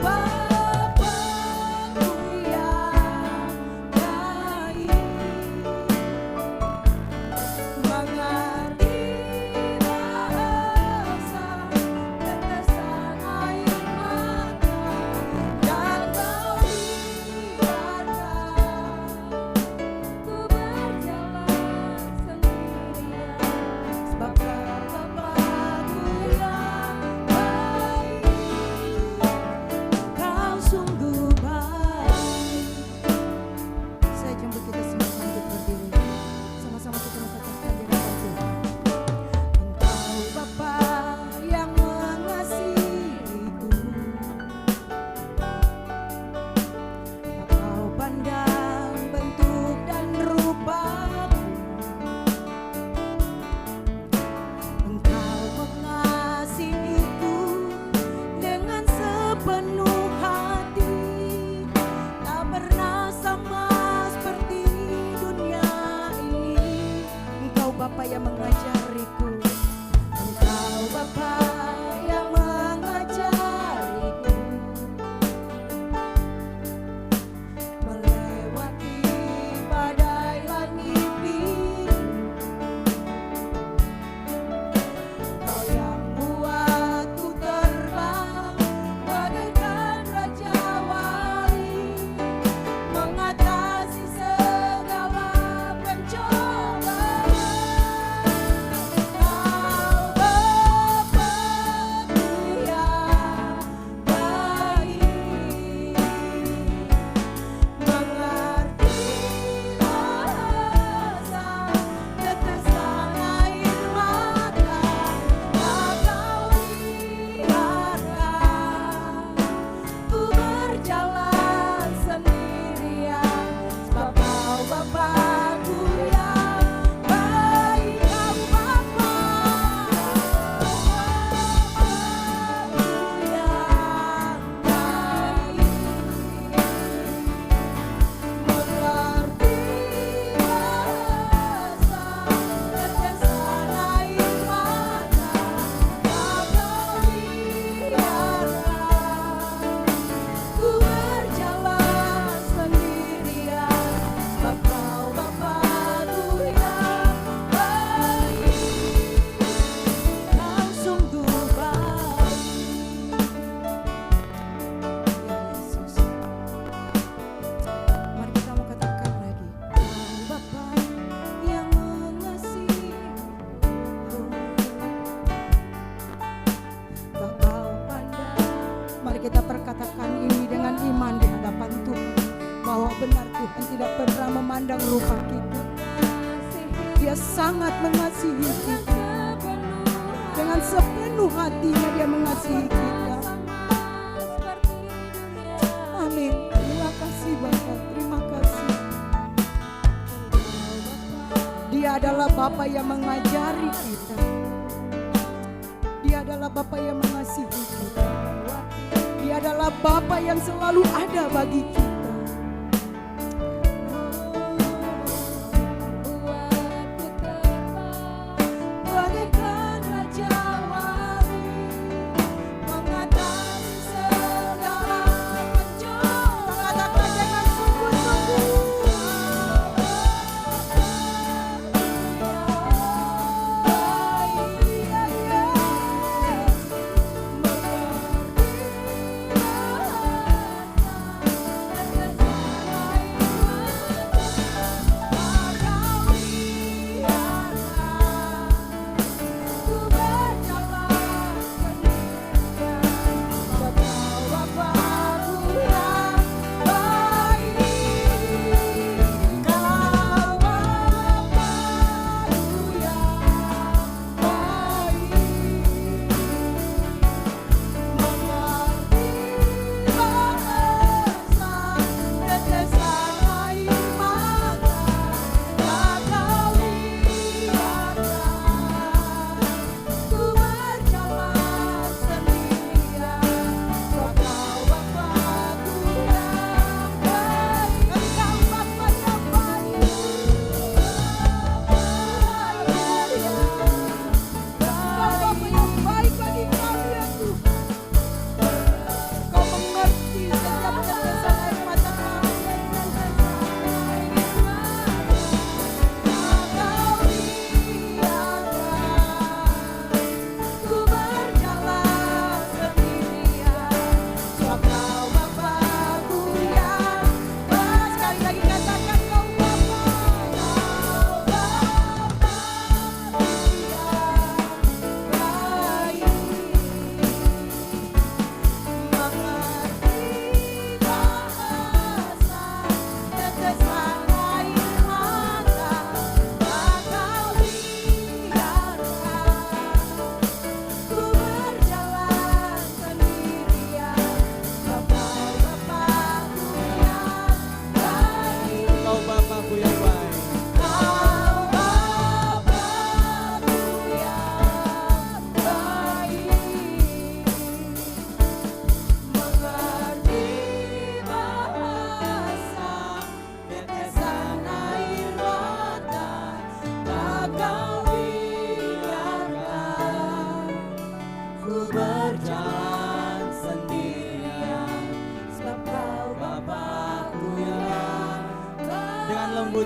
kita perkatakan ini dengan iman di hadapan Tuhan, bahwa benar Tuhan tidak pernah memandang rupa kita. Dia sangat mengasihi kita. Dengan sepenuh hatinya Dia mengasihi kita. Amin. Terima kasih Bapa, terima kasih. Dia adalah Bapa yang mengajari kita. Dia adalah Bapa yang mengasihi kita. Dia adalah Bapa yang selalu ada bagi kita.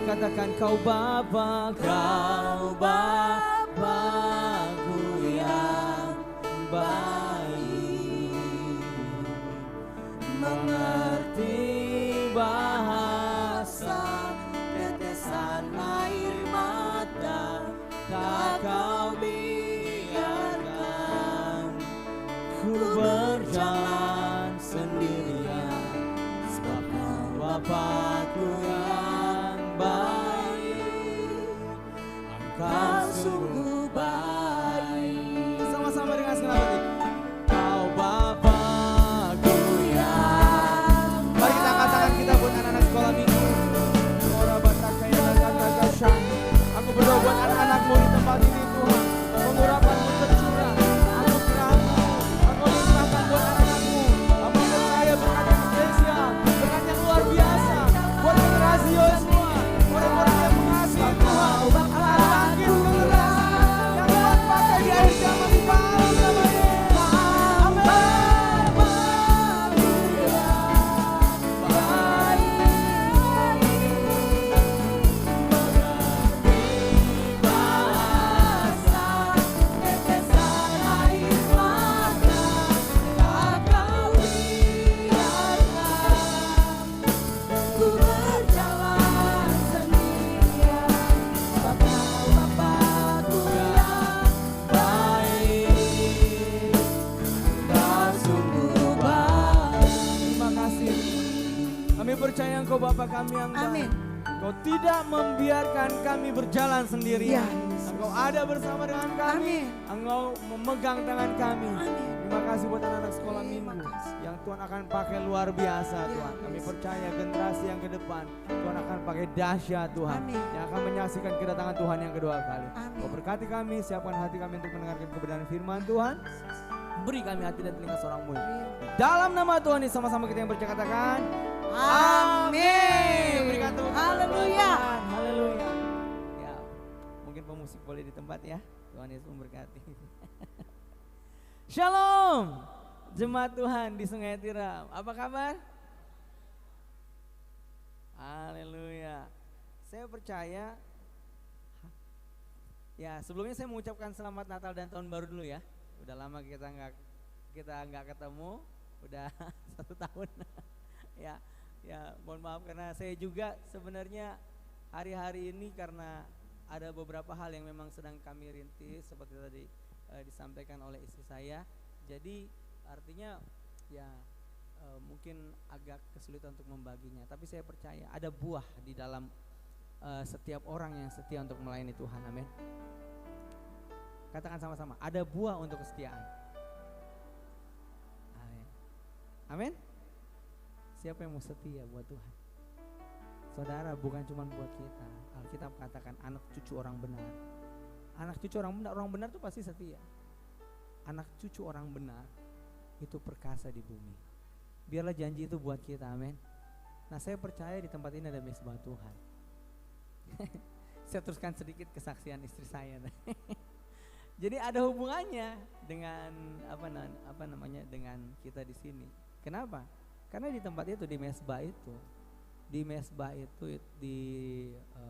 Katakan Kau Bapa, Kau Bapa-Ku yang baik, mengerti bahasa tetesan air mata, tak Kau biarkan ku berjalan sendirian, sebab Kau Bapa-Ku yang baik, Engkau sungguh baik. Sama-sama dengan senang hati. Kau Bapa-Ku yang baik. Mari kita angkat tangan kita buat anak-anak sekolah minggu. Aku berdoa buat anak-anakmu di tempat ini Tuhan, pengurapan-Mu tercurah, anugerah-Mu Aku limpahkan buat anak-anakmu. Aku percaya berkat yang spesial, berkat yang luar biasa buat Engkau Bapa kami yang Amin. baik. Engkau tidak membiarkan kami berjalan sendirian. Ya, Yesus. Engkau ada bersama dengan kami. Amin. Engkau memegang tangan kami. Amin. Terima kasih buat anak-anak sekolah Terima minggu kasih. yang Tuhan akan pakai luar biasa Ya, Tuhan. Kami Yesus. percaya generasi yang ke depan Tuhan akan pakai dahsyat Tuhan. Amin. Yang akan menyaksikan kedatangan Tuhan yang kedua kali. Amin. Kau berkati kami, siapkan hati kami untuk mendengarkan kebenaran firman Tuhan. Beri kami hati dan telinga seorang-mu. Di dalam nama Tuhan ini sama-sama kita yang berkatakan Amin. Berikan tepuk tangan Haleluya. Tuhan. Haleluya. Ya, mungkin pemusik boleh di tempat ya. Tuhan Yesus memberkati. Shalom. Jemaat Tuhan di Sungai Tiram. Apa kabar? Haleluya. Saya percaya. Ya, sebelumnya saya mengucapkan selamat Natal dan Tahun Baru dulu ya. Udah lama kita nggak ketemu, udah 1 tahun. ya mohon maaf karena saya juga sebenarnya hari-hari ini karena ada beberapa hal yang memang sedang kami rintis seperti tadi disampaikan oleh istri saya. Jadi artinya ya mungkin agak kesulitan untuk membaginya. Tapi saya percaya ada buah di dalam setiap orang yang setia untuk melayani Tuhan. Amin. Katakan sama-sama, ada buah untuk kesetiaan. Amin. Amin. Siapa yang mau setia buat Tuhan? Saudara, bukan cuma buat kita. Alkitab katakan anak cucu orang benar. Anak cucu orang benar itu pasti setia. Anak cucu orang benar itu perkasa di bumi. Biarlah janji itu buat kita, amin. Nah, saya percaya di tempat ini ada mesbah Tuhan. Saya teruskan sedikit kesaksian istri saya. Jadi ada hubungannya dengan apa namanya dengan kita di sini. Kenapa? Karena di tempat itu di mesbah itu di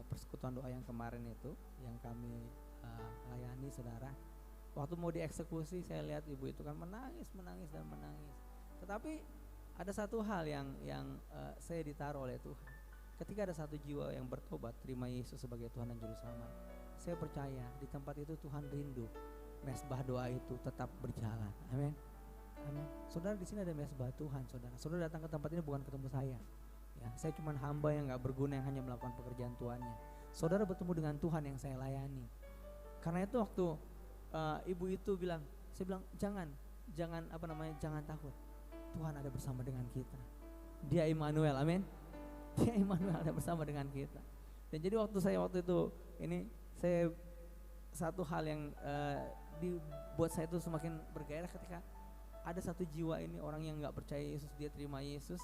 persekutuan doa yang kemarin itu yang kami layani saudara. Waktu mau dieksekusi saya lihat ibu itu kan menangis. Tetapi ada satu hal yang saya ditaruh oleh Tuhan. Ketika ada satu jiwa yang bertobat terima Yesus sebagai Tuhan dan Juru Selamat, saya percaya di tempat itu Tuhan rindu mesbah doa itu tetap berjalan. Amin. Amin. Saudara, di sini ada mesbah Tuhan, saudara. Saudara datang ke tempat ini bukan ketemu saya. Ya, saya cuma hamba yang nggak berguna yang hanya melakukan pekerjaan Tuhannya. Saudara bertemu dengan Tuhan yang saya layani. Karena itu waktu ibu itu bilang, saya bilang jangan takut. Tuhan ada bersama dengan kita. Dia Immanuel, amin. Dia Immanuel ada bersama dengan kita. Dan jadi waktu itu ini saya satu hal yang dibuat saya itu semakin bergairah ketika ada satu jiwa ini orang yang nggak percaya Yesus dia terima Yesus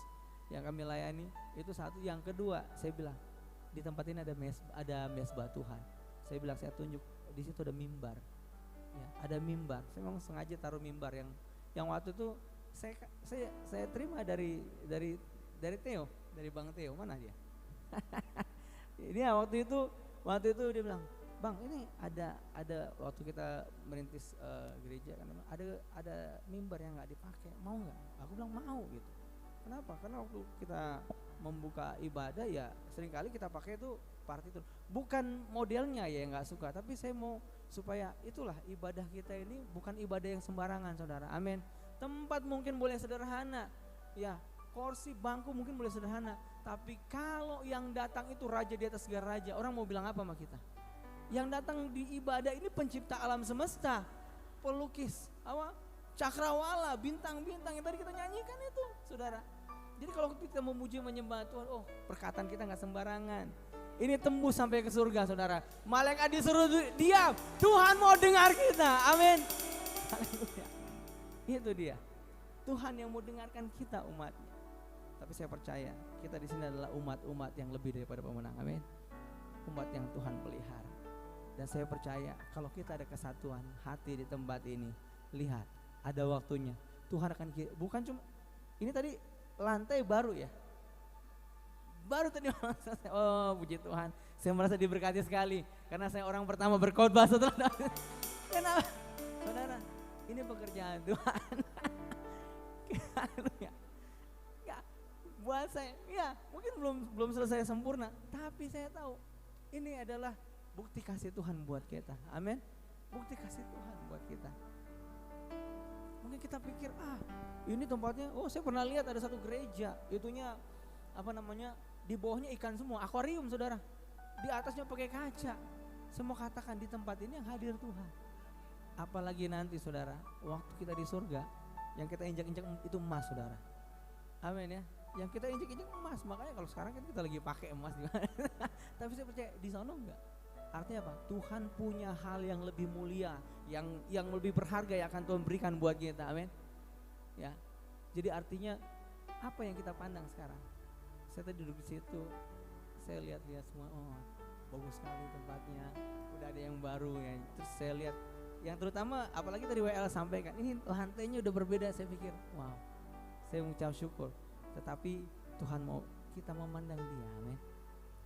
yang kami layani itu satu. Yang kedua saya bilang di tempat ini ada mesbah Tuhan. Saya bilang saya tunjuk di situ ada mimbar. Ya, ada mimbar. Saya memang sengaja taruh mimbar yang waktu itu saya terima dari Theo, dari Bang Theo. Mana dia? Dia waktu itu dia bilang, "Bang, ini ada waktu kita merintis gereja kan ada mimbar yang nggak dipakai, mau nggak?" Aku bilang mau gitu. Kenapa? Karena waktu kita membuka ibadah ya seringkali kita pakai itu part itu. Bukan modelnya ya yang nggak suka, tapi saya mau supaya itulah ibadah kita ini bukan ibadah yang sembarangan, saudara. Amin. Tempat mungkin boleh sederhana, ya kursi bangku mungkin boleh sederhana, tapi kalau yang datang itu raja di atas segala raja, orang mau bilang apa sama kita? Yang datang di ibadah ini pencipta alam semesta, pelukis, cakrawala, bintang-bintang yang tadi kita nyanyikan itu, saudara. Jadi kalau kita memuji menyembah Tuhan, perkataan kita nggak sembarangan. Ini tembus sampai ke surga, saudara. Malaikat disuruh diam, Tuhan mau dengar kita, amin. Haleluya. Itu dia, Tuhan yang mau dengarkan kita umatnya. Tapi saya percaya kita di sini adalah umat-umat yang lebih daripada pemenang, amin. Umat yang Tuhan pelihara. Dan saya percaya kalau kita ada kesatuan hati di tempat ini, lihat ada waktunya Tuhan akan bukan cuma ini tadi lantai baru ya. Baru tadi puji Tuhan. Saya merasa diberkati sekali karena saya orang pertama berkhotbah setelah kenapa? Saudara, ini pekerjaan Tuhan. Ya, buat saya, ya mungkin belum selesai sempurna, tapi saya tahu ini adalah bukti kasih Tuhan buat kita, amin. Bukti kasih Tuhan buat kita. Mungkin kita pikir, ini tempatnya, saya pernah lihat ada satu gereja, itunya di bawahnya ikan semua, akuarium saudara. Di atasnya pakai kaca. Saya mau katakan di tempat ini yang hadir Tuhan. Apalagi nanti saudara, waktu kita di surga, yang kita injak-injak itu emas saudara. Amin ya. Yang kita injak-injak emas, makanya kalau sekarang kan kita lagi pakai emas. Tapi saya percaya di sana enggak. Artinya apa? Tuhan punya hal yang lebih mulia, yang lebih berharga yang akan Tuhan berikan buat kita. Amin. Ya. Jadi artinya apa yang kita pandang sekarang? Saya tadi duduk di situ, saya lihat-lihat semua, oh bagus sekali tempatnya, udah ada yang baru ya. Terus saya lihat, yang terutama apalagi tadi WL sampaikan, ini lantainya udah berbeda. Saya pikir, wow, saya mengucap syukur. Tetapi Tuhan mau kita memandang Dia, amin.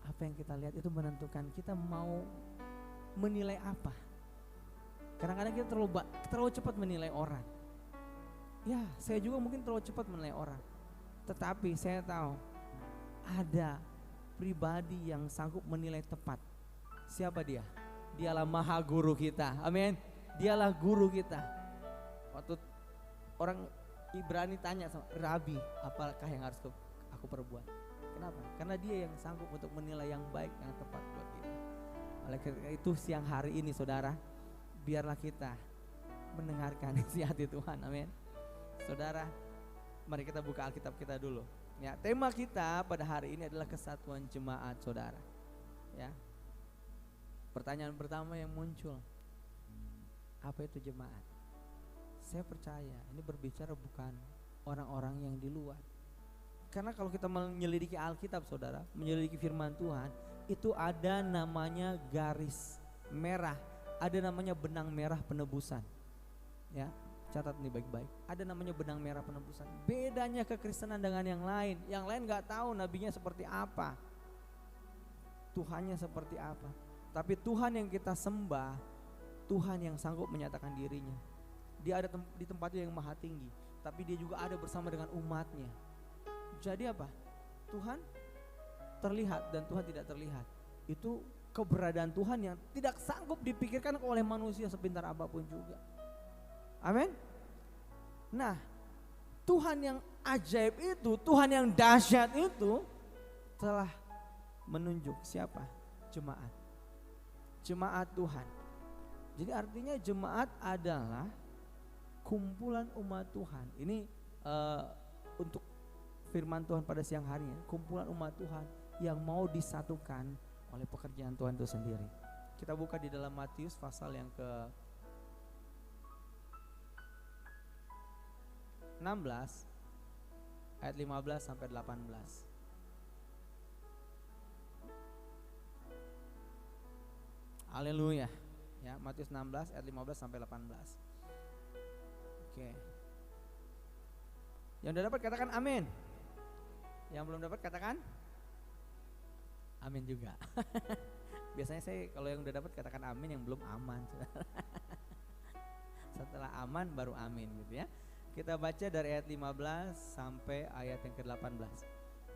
Apa yang kita lihat itu menentukan kita mau menilai apa. Kadang-kadang kita terlalu cepat menilai orang. Ya, saya juga mungkin terlalu cepat menilai orang. Tetapi saya tahu ada pribadi yang sanggup menilai tepat. Siapa dia? Dialah Maha Guru kita. Amin. Dialah guru kita. Waktu orang Ibrani tanya sama Rabi, apakah yang harus aku perbuat? Kenapa? Karena dia yang sanggup untuk menilai yang baik, yang tepat buat kita. Oleh karena itu siang hari ini saudara, biarlah kita mendengarkan isi hati Tuhan. Amin. Saudara, mari kita buka Alkitab kita dulu. Ya, tema kita pada hari ini adalah kesatuan jemaat, saudara. Ya. Pertanyaan pertama yang muncul, apa itu jemaat? Saya percaya ini berbicara bukan orang-orang yang di luar. Karena kalau kita menyelidiki Alkitab, saudara, menyelidiki firman Tuhan, itu ada namanya garis merah, ada namanya benang merah penebusan. Ya. Catat ini baik-baik. Ada namanya benang merah penebusan. Bedanya kekristenan dengan yang lain. Yang lain gak tahu nabinya seperti apa, Tuhannya seperti apa. Tapi Tuhan yang kita sembah, Tuhan yang sanggup menyatakan dirinya. Dia ada di tempatnya yang maha tinggi, tapi dia juga ada bersama dengan umatnya. Jadi apa? Tuhan terlihat dan Tuhan tidak terlihat. Itu keberadaan Tuhan yang tidak sanggup dipikirkan oleh manusia sepintar apapun juga. Amin. Nah, Tuhan yang ajaib itu, Tuhan yang dahsyat itu telah menunjuk siapa? Jemaat. Jemaat Tuhan. Jadi artinya jemaat adalah kumpulan umat Tuhan. Ini untuk firman Tuhan pada siang hari ya, kumpulan umat Tuhan yang mau disatukan oleh pekerjaan Tuhan itu sendiri. Kita buka di dalam Matius pasal yang ke 16 ayat 15 sampai 18. Haleluya. Ya, Matius 16 ayat 15 sampai 18. Oke. Yang udah dapat katakan amin. Yang belum dapat katakan amin juga. Biasanya saya kalau yang udah dapat katakan amin, yang belum aman. Setelah aman baru amin gitu ya. Kita baca dari ayat 15 sampai ayat yang ke-18.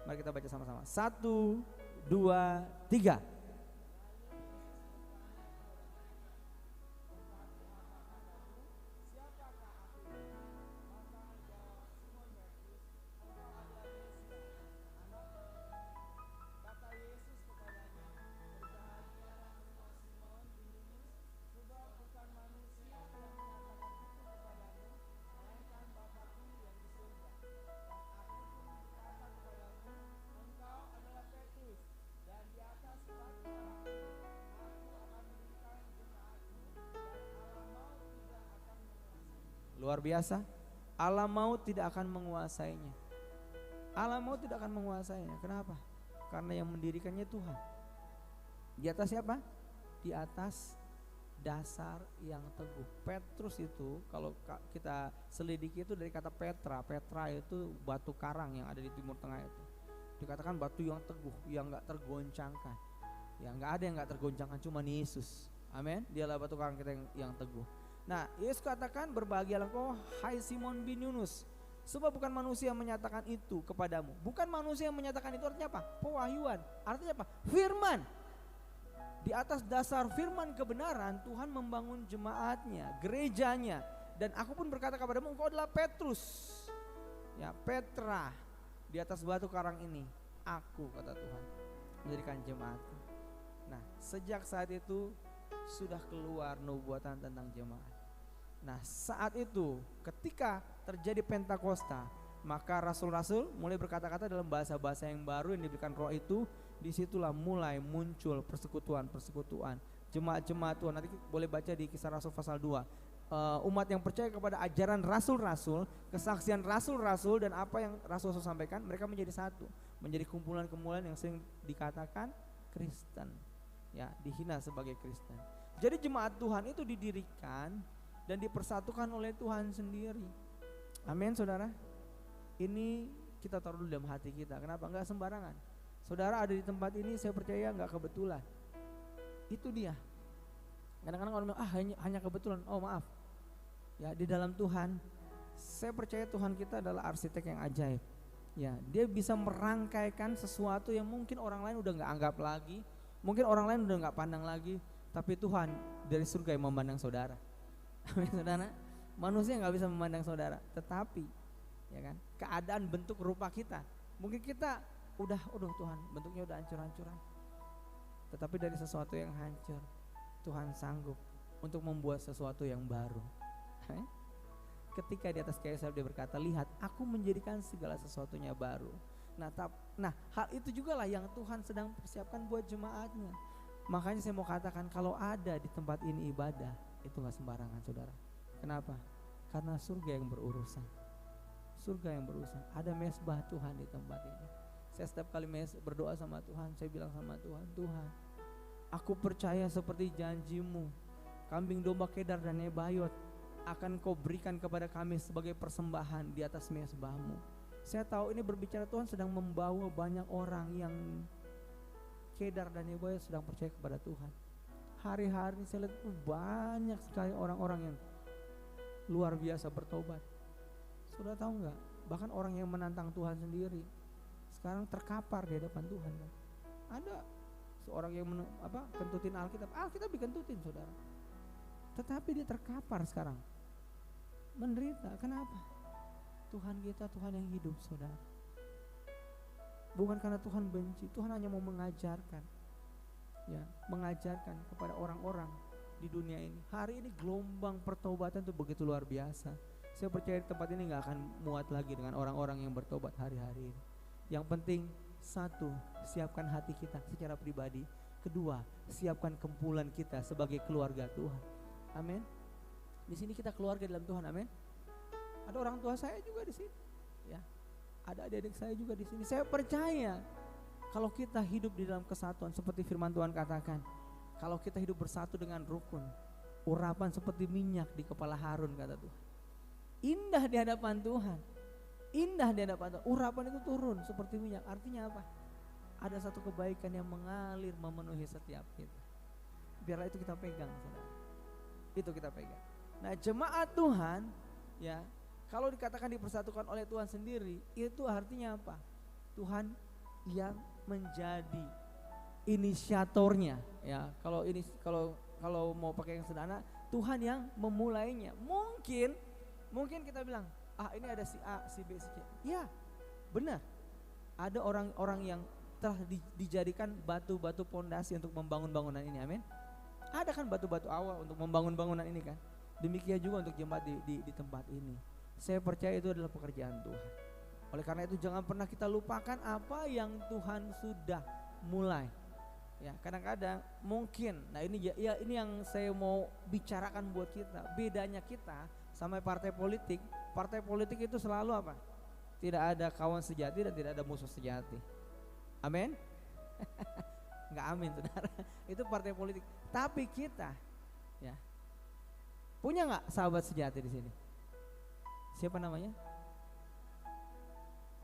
Mari kita baca sama-sama. 1, 2, 3. Luar biasa. Alam maut tidak akan menguasainya. Alam maut tidak akan menguasainya. Kenapa? Karena yang mendirikannya Tuhan. Di atas siapa? Di atas dasar yang teguh. Petrus itu kalau kita selidiki itu dari kata Petra. Petra itu batu karang yang ada di Timur Tengah itu. Dikatakan batu yang teguh, yang gak tergoncangkan. Ya gak ada yang gak tergoncangkan, cuma Yesus. Amin. Dialah batu karang kita yang teguh. Nah, Yesus katakan, berbahagialah kau hai Simon bin Yunus, sebab bukan manusia yang menyatakan itu kepadamu. Bukan manusia yang menyatakan itu, artinya apa? Pewahyuan. Artinya apa? Firman. Di atas dasar firman kebenaran Tuhan membangun jemaatnya, gerejanya. Dan aku pun berkata kepadamu, engkau adalah Petrus. Ya, Petra. Di atas batu karang ini aku, kata Tuhan, mendirikan jemaatku. Nah, sejak saat itu sudah keluar nubuatan tentang jemaat. Nah, saat itu ketika terjadi Pentakosta, maka rasul-rasul mulai berkata-kata dalam bahasa-bahasa yang baru yang diberikan Roh itu. Disitulah mulai muncul persekutuan, jemaat-jemaat Tuhan. Nanti boleh baca di Kisah Rasul pasal 2. Umat yang percaya kepada ajaran rasul-rasul, kesaksian rasul-rasul, dan apa yang rasul-rasul sampaikan, mereka menjadi satu, menjadi kumpulan-kumpulan yang sering dikatakan Kristen, ya, dihina sebagai Kristen. Jadi jemaat Tuhan itu didirikan dan dipersatukan oleh Tuhan sendiri. Amin, saudara. Ini kita taruh dalam hati kita. Kenapa? Enggak sembarangan. Saudara ada di tempat ini, saya percaya enggak kebetulan. Itu dia. Kadang-kadang orang bilang, hanya kebetulan. Oh maaf. Ya, di dalam Tuhan, saya percaya Tuhan kita adalah arsitek yang ajaib. Ya, dia bisa merangkaikan sesuatu yang mungkin orang lain udah enggak anggap lagi, mungkin orang lain udah enggak pandang lagi, tapi Tuhan dari surga yang memandang saudara. Amin, saudara. Manusia enggak bisa memandang saudara, tetapi ya kan, keadaan bentuk rupa kita, mungkin kita udah Tuhan bentuknya udah hancur-hancuran, tetapi dari sesuatu yang hancur Tuhan sanggup untuk membuat sesuatu yang baru. Ketika di atas kayu salib dia berkata, lihat aku menjadikan segala sesuatunya baru. Nah hal itu juga lah yang Tuhan sedang persiapkan buat jemaatnya. Makanya saya mau katakan, kalau ada di tempat ini ibadah, itu gak sembarangan, saudara. Kenapa? Karena surga yang berurusan. Surga yang berurusan. Ada mesbah Tuhan di tempat ini. Saya setiap kali berdoa sama Tuhan, saya bilang sama Tuhan, Tuhan, aku percaya seperti janjimu, kambing domba Kedar dan Nebayot akan kau berikan kepada kami sebagai persembahan di atas mesbahmu. Saya tahu ini berbicara Tuhan sedang membawa banyak orang yang Kedar dan Nebayot sedang percaya kepada Tuhan. Hari-hari saya lihat banyak sekali orang-orang yang luar biasa bertobat. Sudah tahu nggak? Bahkan orang yang menantang Tuhan sendiri sekarang terkapar di hadapan Tuhan. Kan? Ada seorang yang kentutin Alkitab dikentutin, saudara. Tetapi dia terkapar sekarang, menderita. Kenapa? Tuhan kita Tuhan yang hidup, saudara. Bukan karena Tuhan benci, Tuhan hanya mau mengajarkan, ya, mengajarkan kepada orang-orang di dunia ini. Hari ini gelombang pertobatan itu begitu luar biasa. Saya percaya di tempat ini gak akan muat lagi dengan orang-orang yang bertobat hari-hari ini. Yang penting, satu, siapkan hati kita secara pribadi. Kedua, siapkan kumpulan kita sebagai keluarga Tuhan. Amin. Di sini kita keluarga dalam Tuhan. Amin. Ada orang tua saya juga di sini. Ya. Ada adik-adik saya juga di sini. Saya percaya kalau kita hidup di dalam kesatuan seperti firman Tuhan katakan, kalau kita hidup bersatu dengan rukun, urapan seperti minyak di kepala Harun, kata Tuhan. Indah di hadapan Tuhan. Indah di hadapan Tuhan. Urapan itu turun seperti minyak. Artinya apa? Ada satu kebaikan yang mengalir memenuhi setiap kita. Biarlah itu kita pegang, saudara. Itu kita pegang. Nah, jemaat Tuhan, ya, kalau dikatakan dipersatukan oleh Tuhan sendiri, itu artinya apa? Tuhan yang menjadi inisiatornya, ya. Kalau mau pakai yang sederhana, Tuhan yang memulainya. Mungkin kita bilang, ini ada si A, si B, si C. Ya, benar. Ada orang-orang yang telah dijadikan batu-batu pondasi untuk membangun bangunan ini, amin. Ada kan batu-batu awal untuk membangun bangunan ini kan. Demikian juga untuk jemaat di tempat ini. Saya percaya itu adalah pekerjaan Tuhan. Oleh karena itu jangan pernah kita lupakan apa yang Tuhan sudah mulai. Ya, kadang-kadang mungkin, nah ini yang saya mau bicarakan buat kita. Bedanya kita sama partai politik. Partai politik itu selalu apa? Tidak ada kawan sejati dan tidak ada musuh sejati. Amin? Enggak amin, saudara. Itu partai politik. Tapi kita, ya, punya nggak sahabat sejati di sini? Siapa namanya?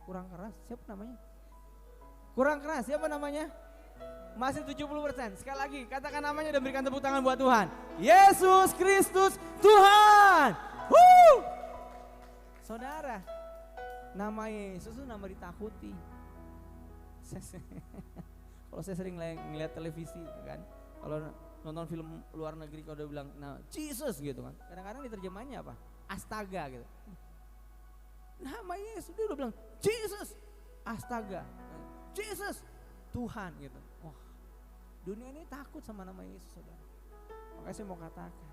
Kurang keras. Siapa namanya? Kurang keras. Siapa namanya? Masih 70%. Sekali lagi, katakan namanya dan berikan tepuk tangan buat Tuhan. Yesus Kristus Tuhan. Saudara, nama Yesus itu nama ditakuti. Kalau saya sering ngeliat televisi kan, kalau nonton film luar negeri kalau udah bilang nah Jesus gitu kan, kadang-kadang diterjemahnya apa? Astaga gitu. Nama Yesus dia udah bilang Jesus, astaga, Jesus, Tuhan gitu. Wah, dunia ini takut sama nama Yesus, saudara. Makanya saya mau katakan,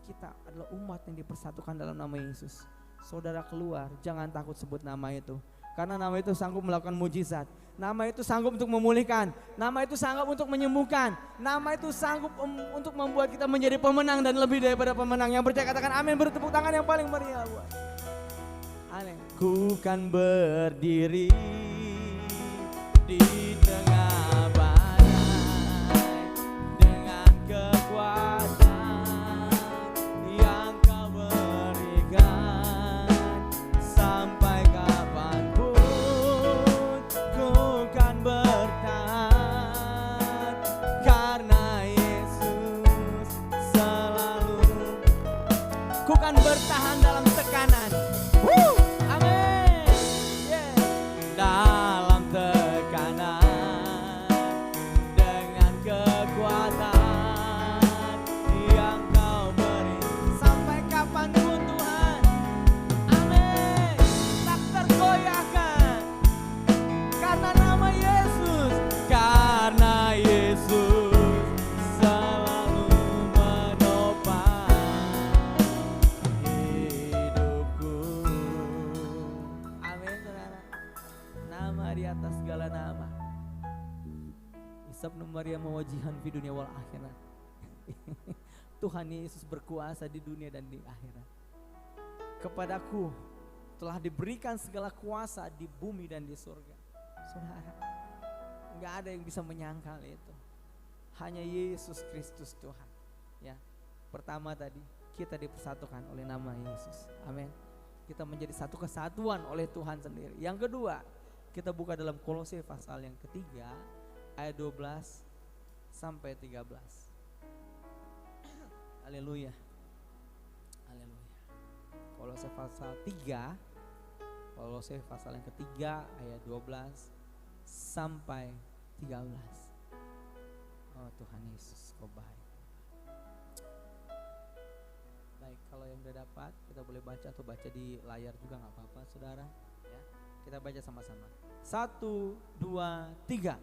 kita adalah umat yang dipersatukan dalam nama Yesus. Saudara keluar, jangan takut sebut nama itu. Karena nama itu sanggup melakukan mujizat. Nama itu sanggup untuk memulihkan. Nama itu sanggup untuk menyembuhkan. Nama itu sanggup untuk membuat kita menjadi pemenang dan lebih daripada pemenang. Yang percaya katakan amin, beri tepuk tangan yang paling meriah buat. Amin. Ku kan berdiri di tengah badai dengan kekuatan yang Kau berikan. Sampai kapanpun ku kan bertahan, karena Yesus selalu. Ku kan bertahan dalam tekanan. Amin. Yeah. Dalam tekanan dengan kekuatan yang Kau beri. Sampai kapanpun Tuhan. Amin. Tak tergoyahkan karena nama Yesus. Karena Yesus selalu menopang hidupku. Amin, saudara. Nama di atas segala nama. Isab Maria mawajihan fi dunia wal akhirat. Tuhan Yesus berkuasa di dunia dan di akhirat. Kepadaku telah diberikan segala kuasa di bumi dan di surga. Saudara, nggak ada yang bisa menyangkal itu. Hanya Yesus Kristus Tuhan. Ya, pertama tadi kita dipersatukan oleh nama Yesus. Amin. Kita menjadi satu kesatuan oleh Tuhan sendiri. Yang kedua, kita buka dalam Kolose pasal yang ketiga ayat 12 sampai 13. Haleluya. Haleluya. Kolose pasal 3, Kolose pasal yang ketiga ayat 12 sampai 13. Oh Tuhan Yesus, Kau baik. Baik, kalau yang udah dapat kita boleh baca atau baca di layar juga nggak apa-apa, saudara. Ya, kita baca sama-sama. 1, 2, 3.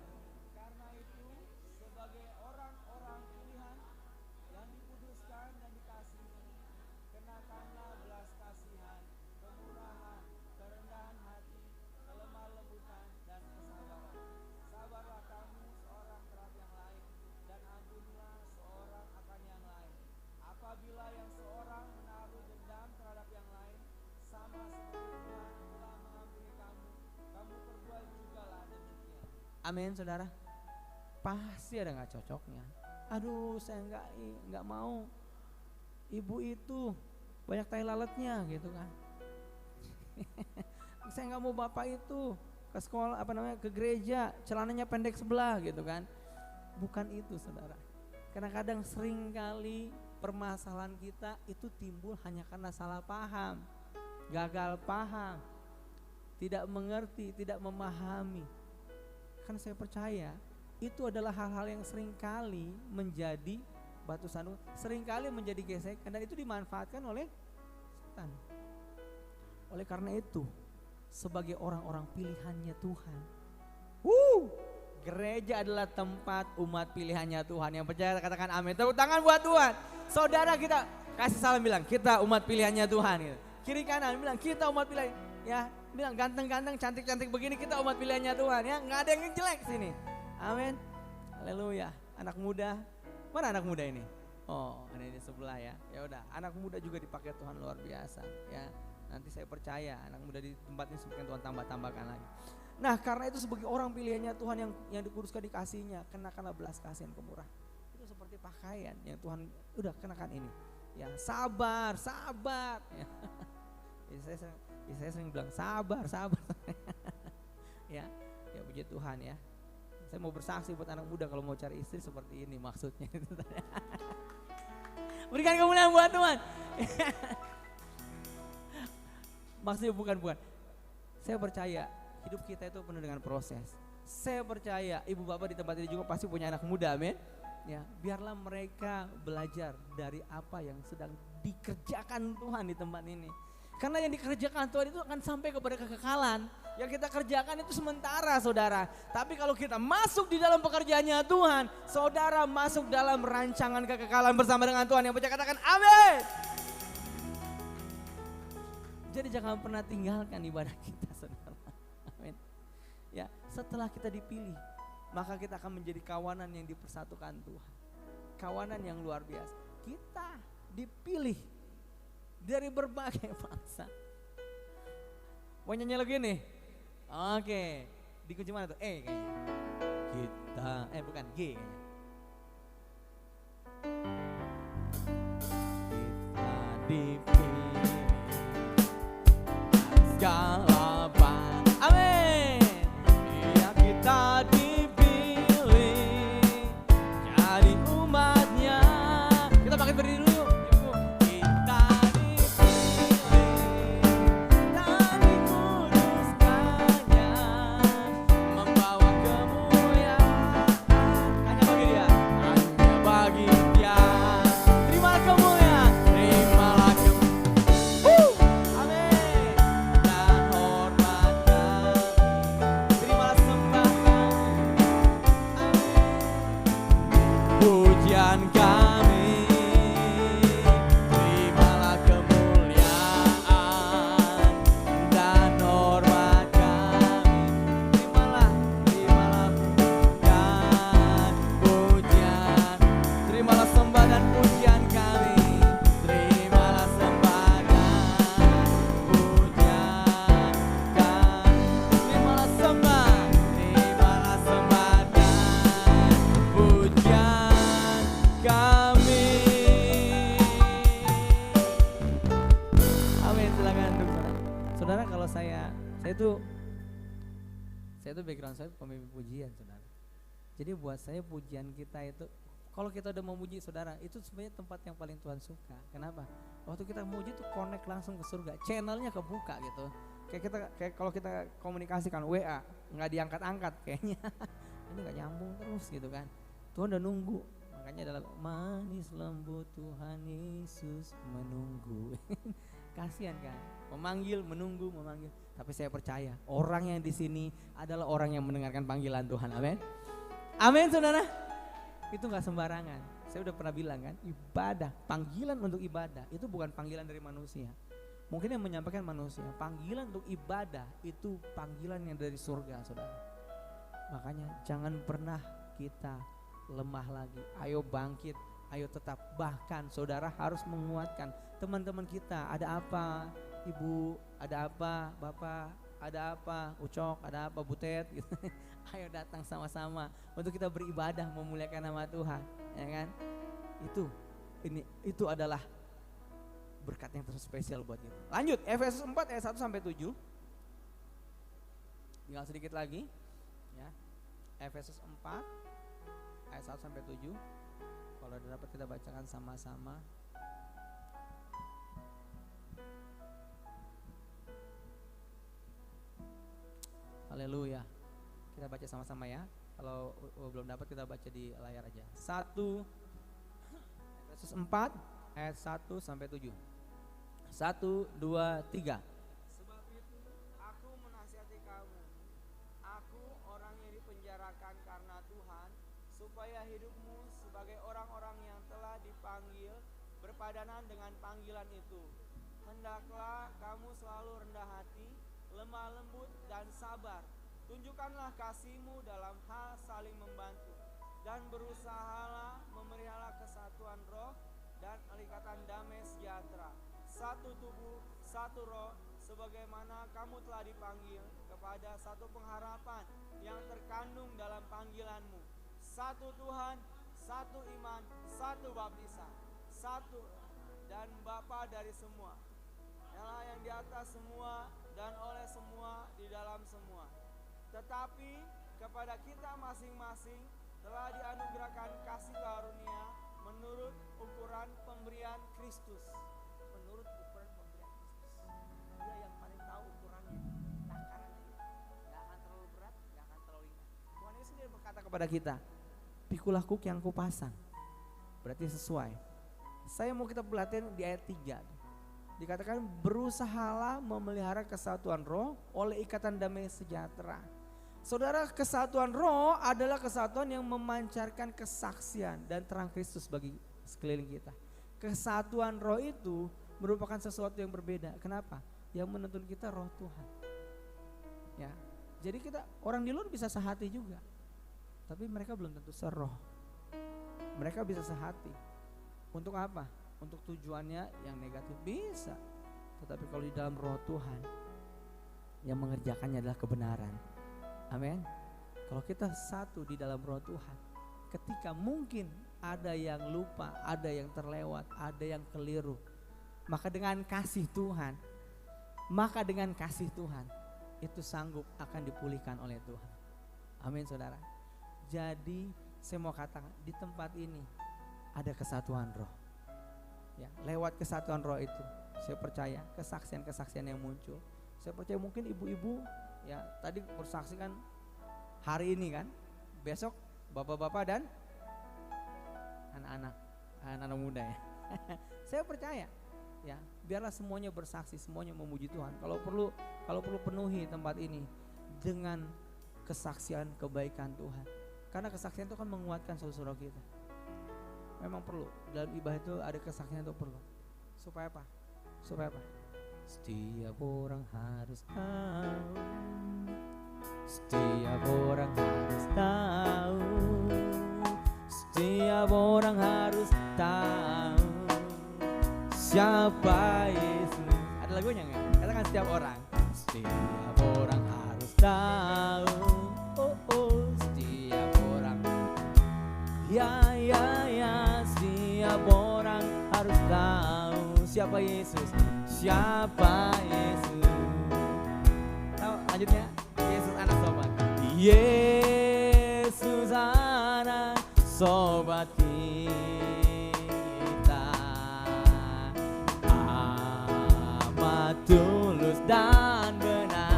Karena itu sebagai orang-orang pilihan yang dikuduskan dan dikasihi, kenakanlah belas kasihan, kemurahan, kerendahan hati, kelemah lembutan dan kesabaran. Sabarlah kamu seorang terhadap yang lain, dan ampunilah seorang akan yang lain. Apabila yang seorang menaruh dendam terhadap yang lain, sama seperti Tuhan telah mengampuni kamu, kamu perbuat jugalah demikian. Amin, saudara. Pasti ada nggak cocoknya. Aduh, saya nggak mau. Ibu itu banyak tai lalatnya, gitu kan. Saya nggak mau bapak itu ke sekolah, ke gereja, celananya pendek sebelah, gitu kan. Bukan itu, saudara. Karena kadang sering kali permasalahan kita itu timbul hanya karena salah paham, gagal paham, tidak mengerti, tidak memahami. Kan saya percaya itu adalah hal-hal yang seringkali menjadi batu sandungan, seringkali menjadi gesekan, dan itu dimanfaatkan oleh setan. Oleh karena itu, sebagai orang-orang pilihannya Tuhan, gereja adalah tempat umat pilihannya Tuhan. Yang percaya katakan amin. Tepuk tangan buat Tuhan. Saudara, kita kasih salam, bilang kita umat pilihannya Tuhan. Gitu. Kiri kanan bilang kita umat pilihan. Ya, bilang ganteng-ganteng, cantik-cantik begini kita umat pilihannya Tuhan. Ya, nggak ada yang jelek sini. Amin. Haleluya. Anak muda, mana anak muda ini? Oh, ini di sebelah ya. Ya udah, anak muda juga dipakai Tuhan luar biasa. Ya, nanti saya percaya anak muda di tempat ini semakin Tuhan tambah-tambahkan lagi. Nah, karena itu sebagai orang pilihannya Tuhan yang dikuduskan dikasihnya, kenakanlah belas kasihan kemurahan. Itu seperti pakaian yang Tuhan udah kenakan ini. Ya, sabar. Ya. Saya sering bilang sabar. ya puji Tuhan ya. Saya mau bersaksi buat anak muda kalau mau cari istri seperti ini maksudnya. Berikan kemuliaan buat Tuhan. Maksudnya bukan. Saya percaya hidup kita itu penuh dengan proses. Saya percaya ibu bapak di tempat ini juga pasti punya anak muda, amin. Ya, biarlah mereka belajar dari apa yang sedang dikerjakan Tuhan di tempat ini. Karena yang dikerjakan Tuhan itu akan sampai kepada kekekalan. Yang kita kerjakan itu sementara saudara. Tapi kalau kita masuk di dalam pekerjaannya Tuhan, saudara masuk dalam rancangan kekekalan bersama dengan Tuhan. Yang percaya katakan amin. Jadi jangan pernah tinggalkan ibadah kita saudara. Amin. Ya, setelah kita dipilih, maka kita akan menjadi kawanan yang dipersatukan Tuhan. Kawanan yang luar biasa. Kita dipilih dari berbagai bangsa. Mau nyanyi lagi nih? Oke, dikunci mana tuh? Kayaknya. Kita, bukan G kayaknya. Kita dipilih segala bangsa. Amin. Ya kita dipilih jadi umatnya. Kita pakai berdiri dulu. Saya itu background saya pemimpin pujian saudara. Jadi buat saya pujian kita itu, kalau kita udah memuji saudara, itu sebenarnya tempat yang paling Tuhan suka. Kenapa? Waktu kita memuji tuh connect langsung ke surga, channelnya kebuka gitu. Kayak kalau kita komunikasikan WA, nggak diangkat-angkat kayaknya. Ini nggak nyambung terus gitu kan. Tuhan udah nunggu. Makanya adalah manis lembut Tuhan Yesus menunggu. Kasihan kan, memanggil, menunggu, memanggil. Tapi saya percaya orang yang di sini adalah orang yang mendengarkan panggilan Tuhan. Amin. Amin saudara. Itu gak sembarangan. Saya udah pernah bilang kan, ibadah, panggilan untuk ibadah itu bukan panggilan dari manusia. Mungkin yang menyampaikan manusia, panggilan untuk ibadah itu panggilan yang dari surga saudara. Makanya jangan pernah kita lemah lagi. Ayo bangkit, ayo tetap. Bahkan saudara harus menguatkan teman-teman kita. Ada apa Ibu, ada apa Bapak, ada apa Ucok, ada apa Butet gitu. Ayo datang sama-sama untuk kita beribadah memuliakan nama Tuhan, ya kan? Itu adalah berkat yang terspesial buat kita. Lanjut, Efesus 4 ayat 1 sampai 7. Tinggal sedikit lagi, ya. Efesus 4 ayat 1 sampai 7. Kalau udah dapat kita bacakan sama-sama. Haleluya. Kita baca sama-sama ya. Kalau belum dapat kita baca di layar aja. 1 Efesus 4 ayat 1 sampai 7. 1, 2, 3. Sebab itu aku menasihati kamu, aku orang yang dipenjarakan karena Tuhan, supaya hidupmu sebagai orang-orang yang telah dipanggil berpadanan dengan panggilan itu. Hendaklah kamu selalu rendah hati, lemah lembut dan sabar. Tunjukkanlah kasihmu dalam hal saling membantu, dan berusahalah memelihara kesatuan roh dan ikatan damai sejahtera. Satu tubuh, satu roh, sebagaimana kamu telah dipanggil kepada satu pengharapan yang terkandung dalam panggilanmu. Satu Tuhan, satu iman, satu baptisan, satu dan Bapa dari semua, Allah yang di atas semua dan oleh semua di dalam semua. Tetapi kepada kita masing-masing telah dianugerahkan kasih karunia menurut ukuran pemberian Kristus. Menurut ukuran pemberian Kristus. Dia yang paling tahu ukurannya, takarannya. Gak akan terlalu berat, gak akan terlalu ringan. Tuhan Yesus sendiri berkata kepada kita, pikulah kuk yang kupasang. Berarti sesuai. Saya mau kita pelatihan di ayat 3. Dikatakan berusahalah memelihara kesatuan roh oleh ikatan damai sejahtera. Saudara, kesatuan roh adalah kesatuan yang memancarkan kesaksian dan terang Kristus bagi sekeliling kita. Kesatuan roh itu merupakan sesuatu yang berbeda. Kenapa? Yang menuntun kita roh Tuhan. Ya, jadi kita orang di luar bisa sehati juga, tapi mereka belum tentu seroh. Mereka bisa sehati. Untuk apa? Untuk tujuannya yang negatif bisa. Tetapi kalau di dalam roh Tuhan, yang mengerjakannya adalah kebenaran. Amin. Kalau kita satu di dalam roh Tuhan, ketika mungkin ada yang lupa, ada yang terlewat, ada yang keliru, maka dengan kasih Tuhan, itu sanggup akan dipulihkan oleh Tuhan. Amin saudara. Jadi saya mau katakan di tempat ini ada kesatuan roh. Ya, lewat kesatuan roh itu saya percaya kesaksian-kesaksian yang muncul. Saya percaya mungkin ibu-ibu ya tadi bersaksikan hari ini kan, besok bapak-bapak dan anak-anak muda ya. Saya percaya ya, biarlah semuanya bersaksi, semuanya memuji Tuhan. Kalau perlu penuhi tempat ini dengan kesaksian kebaikan Tuhan. Karena kesaksian itu kan menguatkan saudara kita. Memang perlu, dalam ibadah itu ada kesaksian itu perlu. Supaya apa? Setiap orang harus tahu. Setiap orang harus tahu. Setiap orang harus tahu siapa Yesus. Ada lagunya nggak? Katakan setiap orang. Setiap orang harus tahu. Setiap orang. Ya. Setiap orang harus tahu siapa Yesus. Siapa Yesus. Tahu lanjutnya? Yesus anak sobat. Yesus anak sobat kita. Amat tulus dan benar.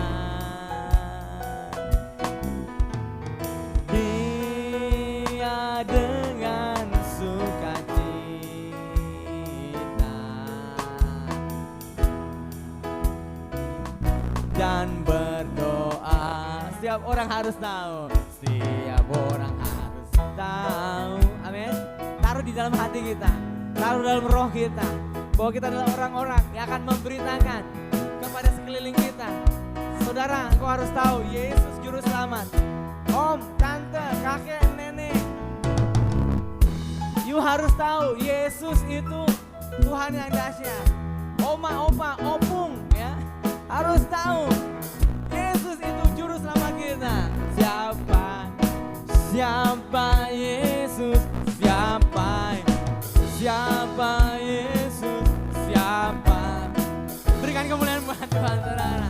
Dia dengan sukacita dan berdoa. Setiap orang harus tahu. Setiap orang harus tahu. Amin. Taruh di dalam hati kita, taruh dalam roh kita, bahwa kita adalah orang-orang yang akan memberitakan kepada sekeliling kita. Saudara, engkau harus tahu Yesus juru selamat. Om, tante, kakek, nenek, you harus tahu Yesus itu Tuhan yang dahsyat. Oma, opa, opung ya, harus tahu Yesus itu juru selamat kita. Siapa Yesus? Siapa Yesus? Berikan kemuliaan buat Tuhan, saudara.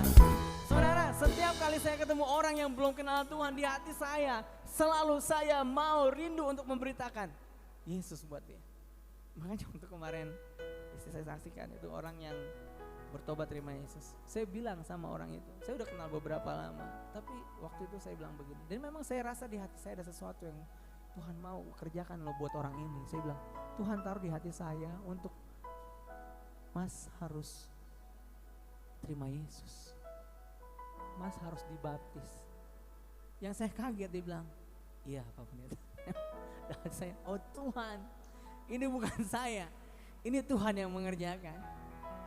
Saudara, setiap kali saya ketemu orang yang belum kenal Tuhan, di hati saya selalu saya mau rindu untuk memberitakan Yesus buat dia. Makanya untuk kemarin istri saya saksikan itu orang yang bertobat terima Yesus. Saya bilang sama orang itu, saya udah kenal beberapa lama, tapi waktu itu saya bilang begini. Dan memang saya rasa di hati saya ada sesuatu yang Tuhan mau kerjakan loh buat orang ini. Saya bilang, Tuhan taruh di hati saya untuk Mas harus terima Yesus. Mas harus dibaptis. Yang saya kaget dia bilang, iya Pak Pendeta. Dan saya, oh Tuhan, ini bukan saya, ini Tuhan yang mengerjakan.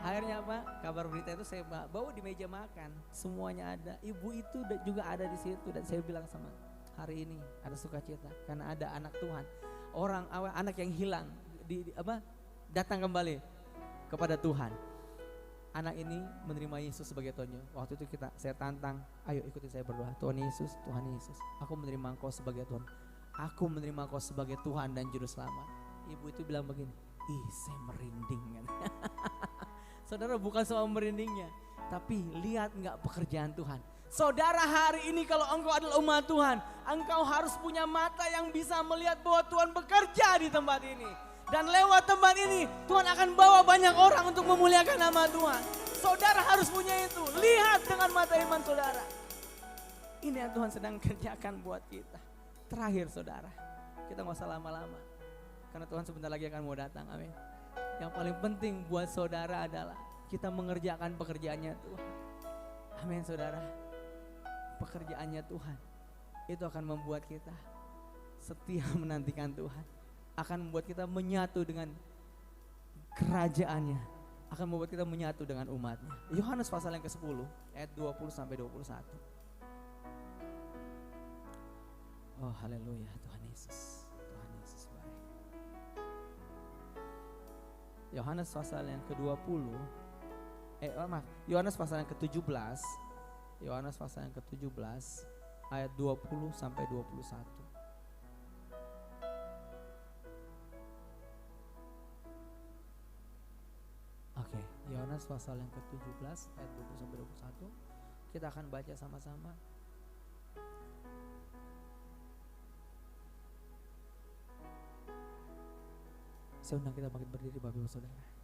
Akhirnya apa? Kabar berita itu saya bawa di meja makan, semuanya ada. Ibu itu juga ada di situ dan saya bilang sama, hari ini ada sukacita karena ada anak Tuhan, anak yang hilang, datang kembali kepada Tuhan. Anak ini menerima Yesus sebagai Tuhannya. Waktu itu saya tantang, ayo ikuti saya berdoa. Tuhan Yesus, aku menerima Engkau sebagai Tuhan. Aku menerima Engkau sebagai Tuhan dan Juru Selamat. Ibu itu bilang begini, ih saya merinding kan. Saudara, bukan soal merindingnya, tapi lihat enggak pekerjaan Tuhan. Saudara, hari ini kalau engkau adalah umat Tuhan, engkau harus punya mata yang bisa melihat bahwa Tuhan bekerja di tempat ini. Dan lewat tempat ini Tuhan akan bawa banyak orang untuk memuliakan nama Tuhan. Saudara harus punya itu. Lihat dengan mata iman saudara. Ini yang Tuhan sedang kerjakan buat kita. Terakhir saudara, kita gak usah lama-lama, karena Tuhan sebentar lagi akan mau datang. Amin. Yang paling penting buat saudara adalah kita mengerjakan pekerjaannya Tuhan. Amin saudara. Pekerjaannya Tuhan itu akan membuat kita setia menantikan Tuhan, akan membuat kita menyatu dengan kerajaannya, akan membuat kita menyatu dengan umatnya. Yohanes pasal yang ke-10 ayat 20 sampai 21. Oh haleluya, Tuhan Yesus. Tuhan Yesus baik. Yohanes pasal yang ke-20 Yohanes pasal yang ke-17. Yohanes pasal yang ke-17 ayat 20 sampai 21. Oke, Yohanes pasal yang ke-17 ayat 20 sampai 21. Kita akan baca sama-sama. Saya undang kita bangkit berdiri Bapak Ibu Saudara.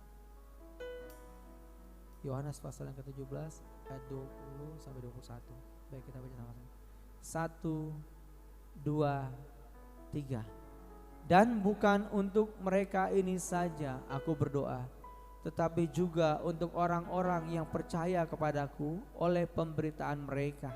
Yohanes pasal yang ke-17 ayat 20 sampai 21. Baik, kita baca sama-sama. 1, 2, 3. Dan bukan untuk mereka ini saja aku berdoa, tetapi juga untuk orang-orang yang percaya kepadaku oleh pemberitaan mereka,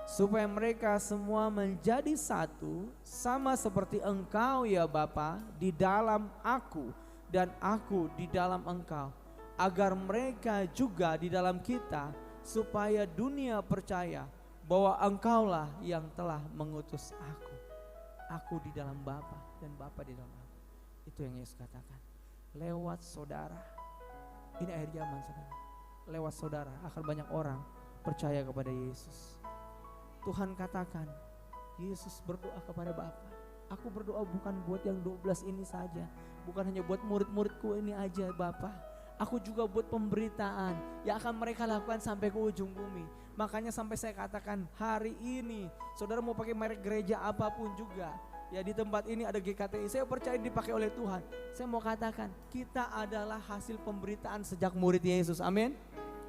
supaya mereka semua menjadi satu, sama seperti Engkau ya Bapa di dalam aku dan aku di dalam Engkau, agar mereka juga di dalam kita, supaya dunia percaya bahwa Engkaulah yang telah mengutus aku. Aku di dalam Bapa dan Bapa di dalam aku. Itu yang Yesus katakan. Lewat saudara, ini akhir zaman saudara. Lewat saudara akan banyak orang percaya kepada Yesus. Tuhan katakan, Yesus berdoa kepada Bapa. Aku berdoa bukan buat yang 12 ini saja, bukan hanya buat murid-muridku ini aja Bapa. Aku juga buat pemberitaan yang akan mereka lakukan sampai ke ujung bumi. Makanya sampai saya katakan hari ini, saudara mau pakai merek gereja apapun juga, ya di tempat ini ada GKTI, saya percaya dipakai oleh Tuhan. Saya mau katakan, kita adalah hasil pemberitaan sejak murid Yesus, amin.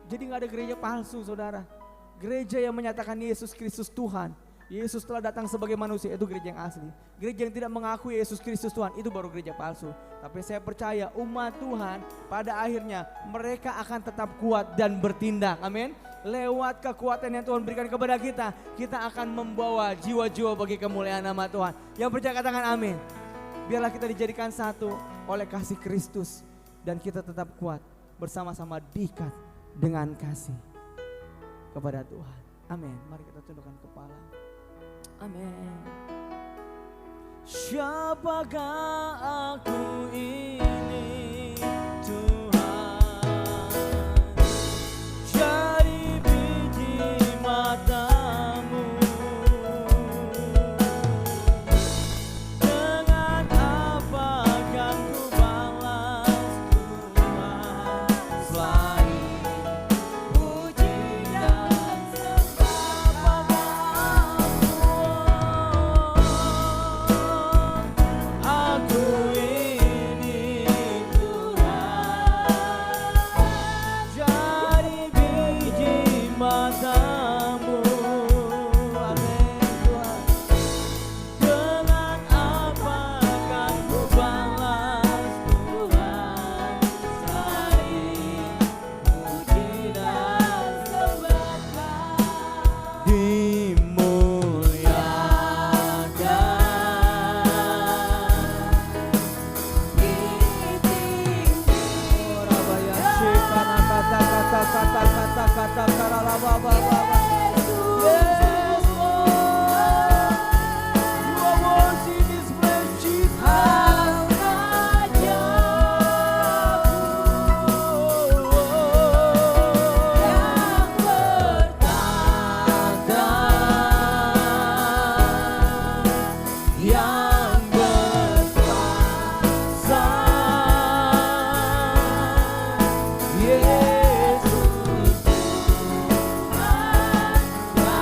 Jadi gak ada gereja palsu saudara. Gereja yang menyatakan Yesus Kristus Tuhan, Yesus telah datang sebagai manusia, itu gereja yang asli. Gereja yang tidak mengakui Yesus Kristus Tuhan, itu baru gereja palsu. Tapi saya percaya umat Tuhan pada akhirnya mereka akan tetap kuat dan bertindak, amin. Lewat kekuatan yang Tuhan berikan kepada kita, kita akan membawa jiwa-jiwa bagi kemuliaan nama Tuhan. Yang percaya katakan amin. Biarlah kita dijadikan satu oleh kasih Kristus, dan kita tetap kuat bersama-sama diikat dengan kasih kepada Tuhan. Amin. Mari kita tundukkan kepala. Amin. Siapakah aku ini Tuhan, jadi biji matamu, dengan apa akan ku balas Tuhan, selain puji dan sembah aku ini Tuhan, jadi biji matamu, amin Tuhan. Dengan apa akan ku balas Tuhan, selain puji dan sembah, yang berkuasa, Yesus Tuhan, Kaulah rajaku.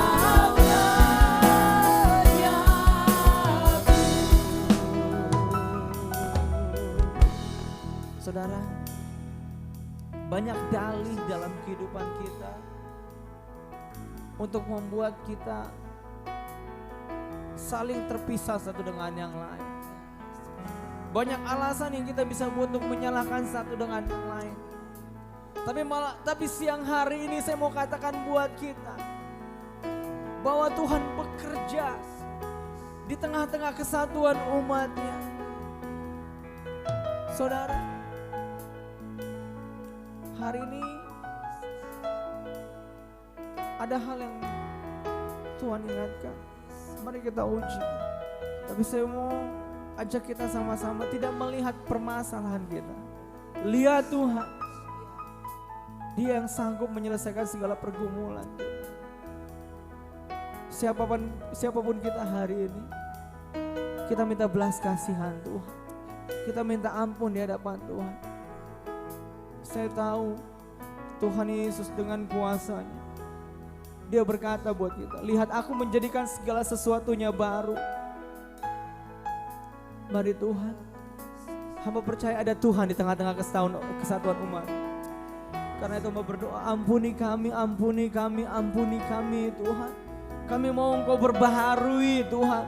Saudara, banyak dalih dalam kehidupan kita untuk membuat kita saling terpisah satu dengan yang lain. Banyak alasan yang kita bisa buat untuk menyalahkan satu dengan yang lain. Tapi siang hari ini saya mau katakan buat kita bahwa Tuhan bekerja di tengah-tengah kesatuan umatnya. Saudara, hari ini ada hal yang Tuhan ingatkan. Mari kita uji. Tapi saya mau ajak kita sama-sama tidak melihat permasalahan kita. Lihat Tuhan. Dia yang sanggup menyelesaikan segala pergumulan. Siapapun kita hari ini, kita minta belas kasihan Tuhan. Kita minta ampun di hadapan Tuhan. Saya tahu Tuhan Yesus dengan kuasanya, Dia berkata buat kita, lihat aku menjadikan segala sesuatunya baru. Mari Tuhan, hamba percaya ada Tuhan di tengah-tengah kesatuan umat. Karena itu hamba berdoa, ampuni kami Tuhan. Kami mau Engkau berbaharui Tuhan.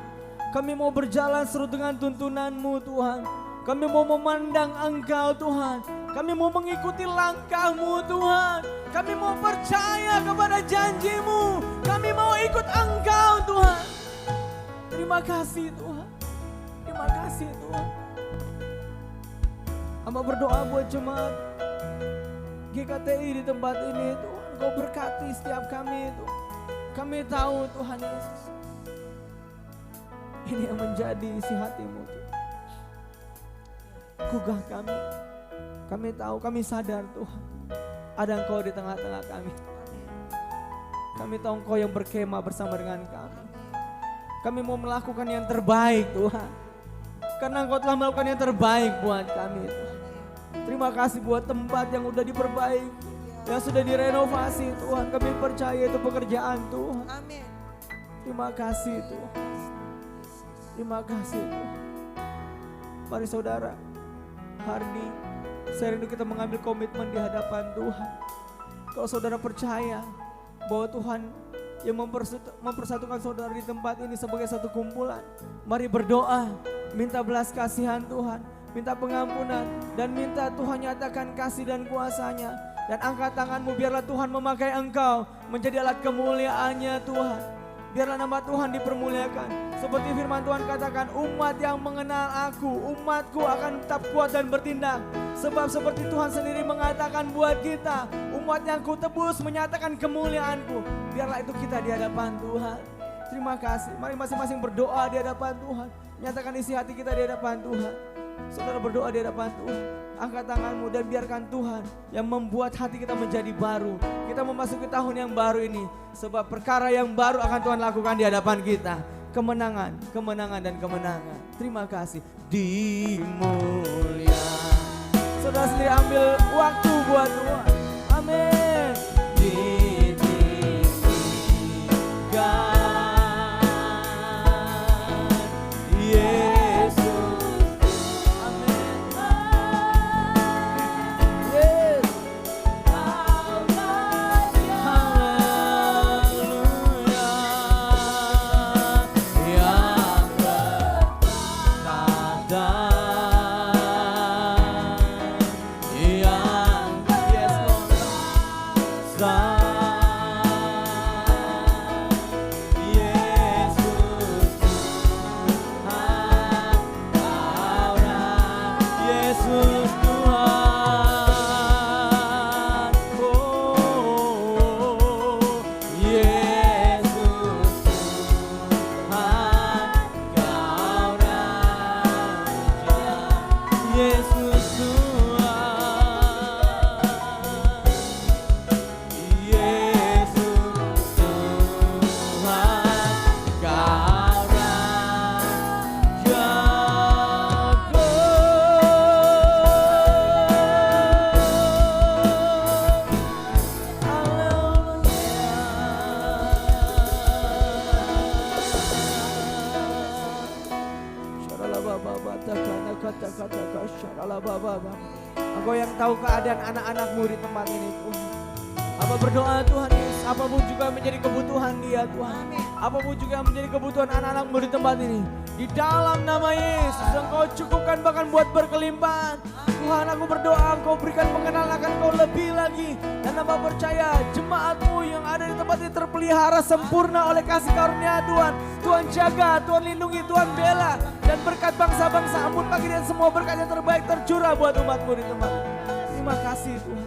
Kami mau berjalan serut dengan tuntunan-Mu Tuhan. Kami mau memandang Engkau Tuhan. Kami mau mengikuti langkah-Mu Tuhan. Kami mau percaya kepada janji-Mu. Kami mau ikut Engkau Tuhan. Terima kasih Tuhan. Terima kasih Tuhan. Hamba berdoa buat jemaat GKTI di tempat ini Tuhan. Engkau berkati setiap kami Tuhan. Kami tahu Tuhan Yesus, ini yang menjadi isi hati-Mu Tuhan. Gugah kami tahu, kami sadar Tuhan, ada Engkau di tengah-tengah kami. Kami tahu Engkau yang berkemah bersama dengan kami. Kami mau melakukan yang terbaik Tuhan, karena Engkau telah melakukan yang terbaik buat kami Tuhan. Terima kasih buat tempat yang udah diperbaiki, yang sudah direnovasi Tuhan. Kami percaya itu pekerjaan Tuhan. Amin. Terima kasih Tuhan. Terima kasih Tuhan. Mari saudara, hari ini saya rindu kita mengambil komitmen di hadapan Tuhan. Kalau saudara percaya bahwa Tuhan yang mempersatukan saudara di tempat ini sebagai satu kumpulan, mari berdoa, minta belas kasihan Tuhan, minta pengampunan, dan minta Tuhan nyatakan kasih dan kuasa-Nya. Dan angkat tanganmu, biarlah Tuhan memakai engkau menjadi alat kemuliaan-Nya Tuhan. Biarlah nama Tuhan dipermuliakan. Seperti firman Tuhan katakan, umat yang mengenal aku, umatku akan tetap kuat dan bertindak. Sebab seperti Tuhan sendiri mengatakan buat kita, umat yang kutebus menyatakan kemuliaan-Ku. Biarlah itu kita di hadapan Tuhan. Terima kasih. Mari masing-masing berdoa di hadapan Tuhan. Nyatakan isi hati kita di hadapan Tuhan. Saudara berdoa di hadapan Tuhan. Angkat tanganmu dan biarkan Tuhan yang membuat hati kita menjadi baru. Kita memasuki tahun yang baru ini. Sebab perkara yang baru akan Tuhan lakukan di hadapan kita. Kemenangan, kemenangan dan kemenangan. Terima kasih. Dimuliakan. Saudara sendiri ambil waktu buat Tuhan. Amin. Engkau yang tahu keadaan anak-anakmu di tempat ini Tuhan. Apa berdoa Tuhan Yesus, apapun juga menjadi kebutuhan dia Tuhan. Apapun juga menjadi kebutuhan anak-anakmu di tempat ini. Di dalam nama Yesus, Engkau cukupkan bahkan buat berkelimpahan. Tuhan, aku berdoa Engkau berikan pengenalan akan Engkau lebih lagi. Dan hamba percaya jemaat-Mu yang ada di tempat ini terpelihara sempurna oleh kasih karunia Tuhan. Tuhan jaga, Tuhan lindungi, Tuhan bela. Dan berkat bangsa-bangsa ampun pagi dan semua berkat yang terbaik tercurah buat umat-Mu di tempat ini. Terima kasih Tuhan.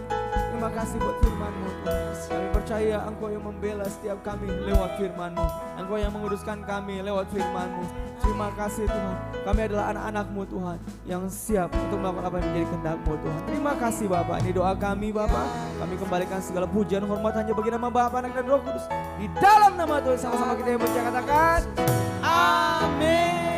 Terima kasih buat firman-Mu Tuhan. Kami percaya Engkau yang membela setiap kami lewat firman-Mu. Engkau yang menguruskan kami lewat firman-Mu. Terima kasih Tuhan. Kami adalah anak-anak-Mu Tuhan yang siap untuk melakukan apa yang menjadi kehendak-Mu Tuhan. Terima kasih Bapak. Ini doa kami Bapak. Kami kembalikan segala pujian hormat hanya bagi nama Bapa, Anak dan Roh Kudus. Di dalam nama Tuhan sama-sama kita yang berkatakan amin.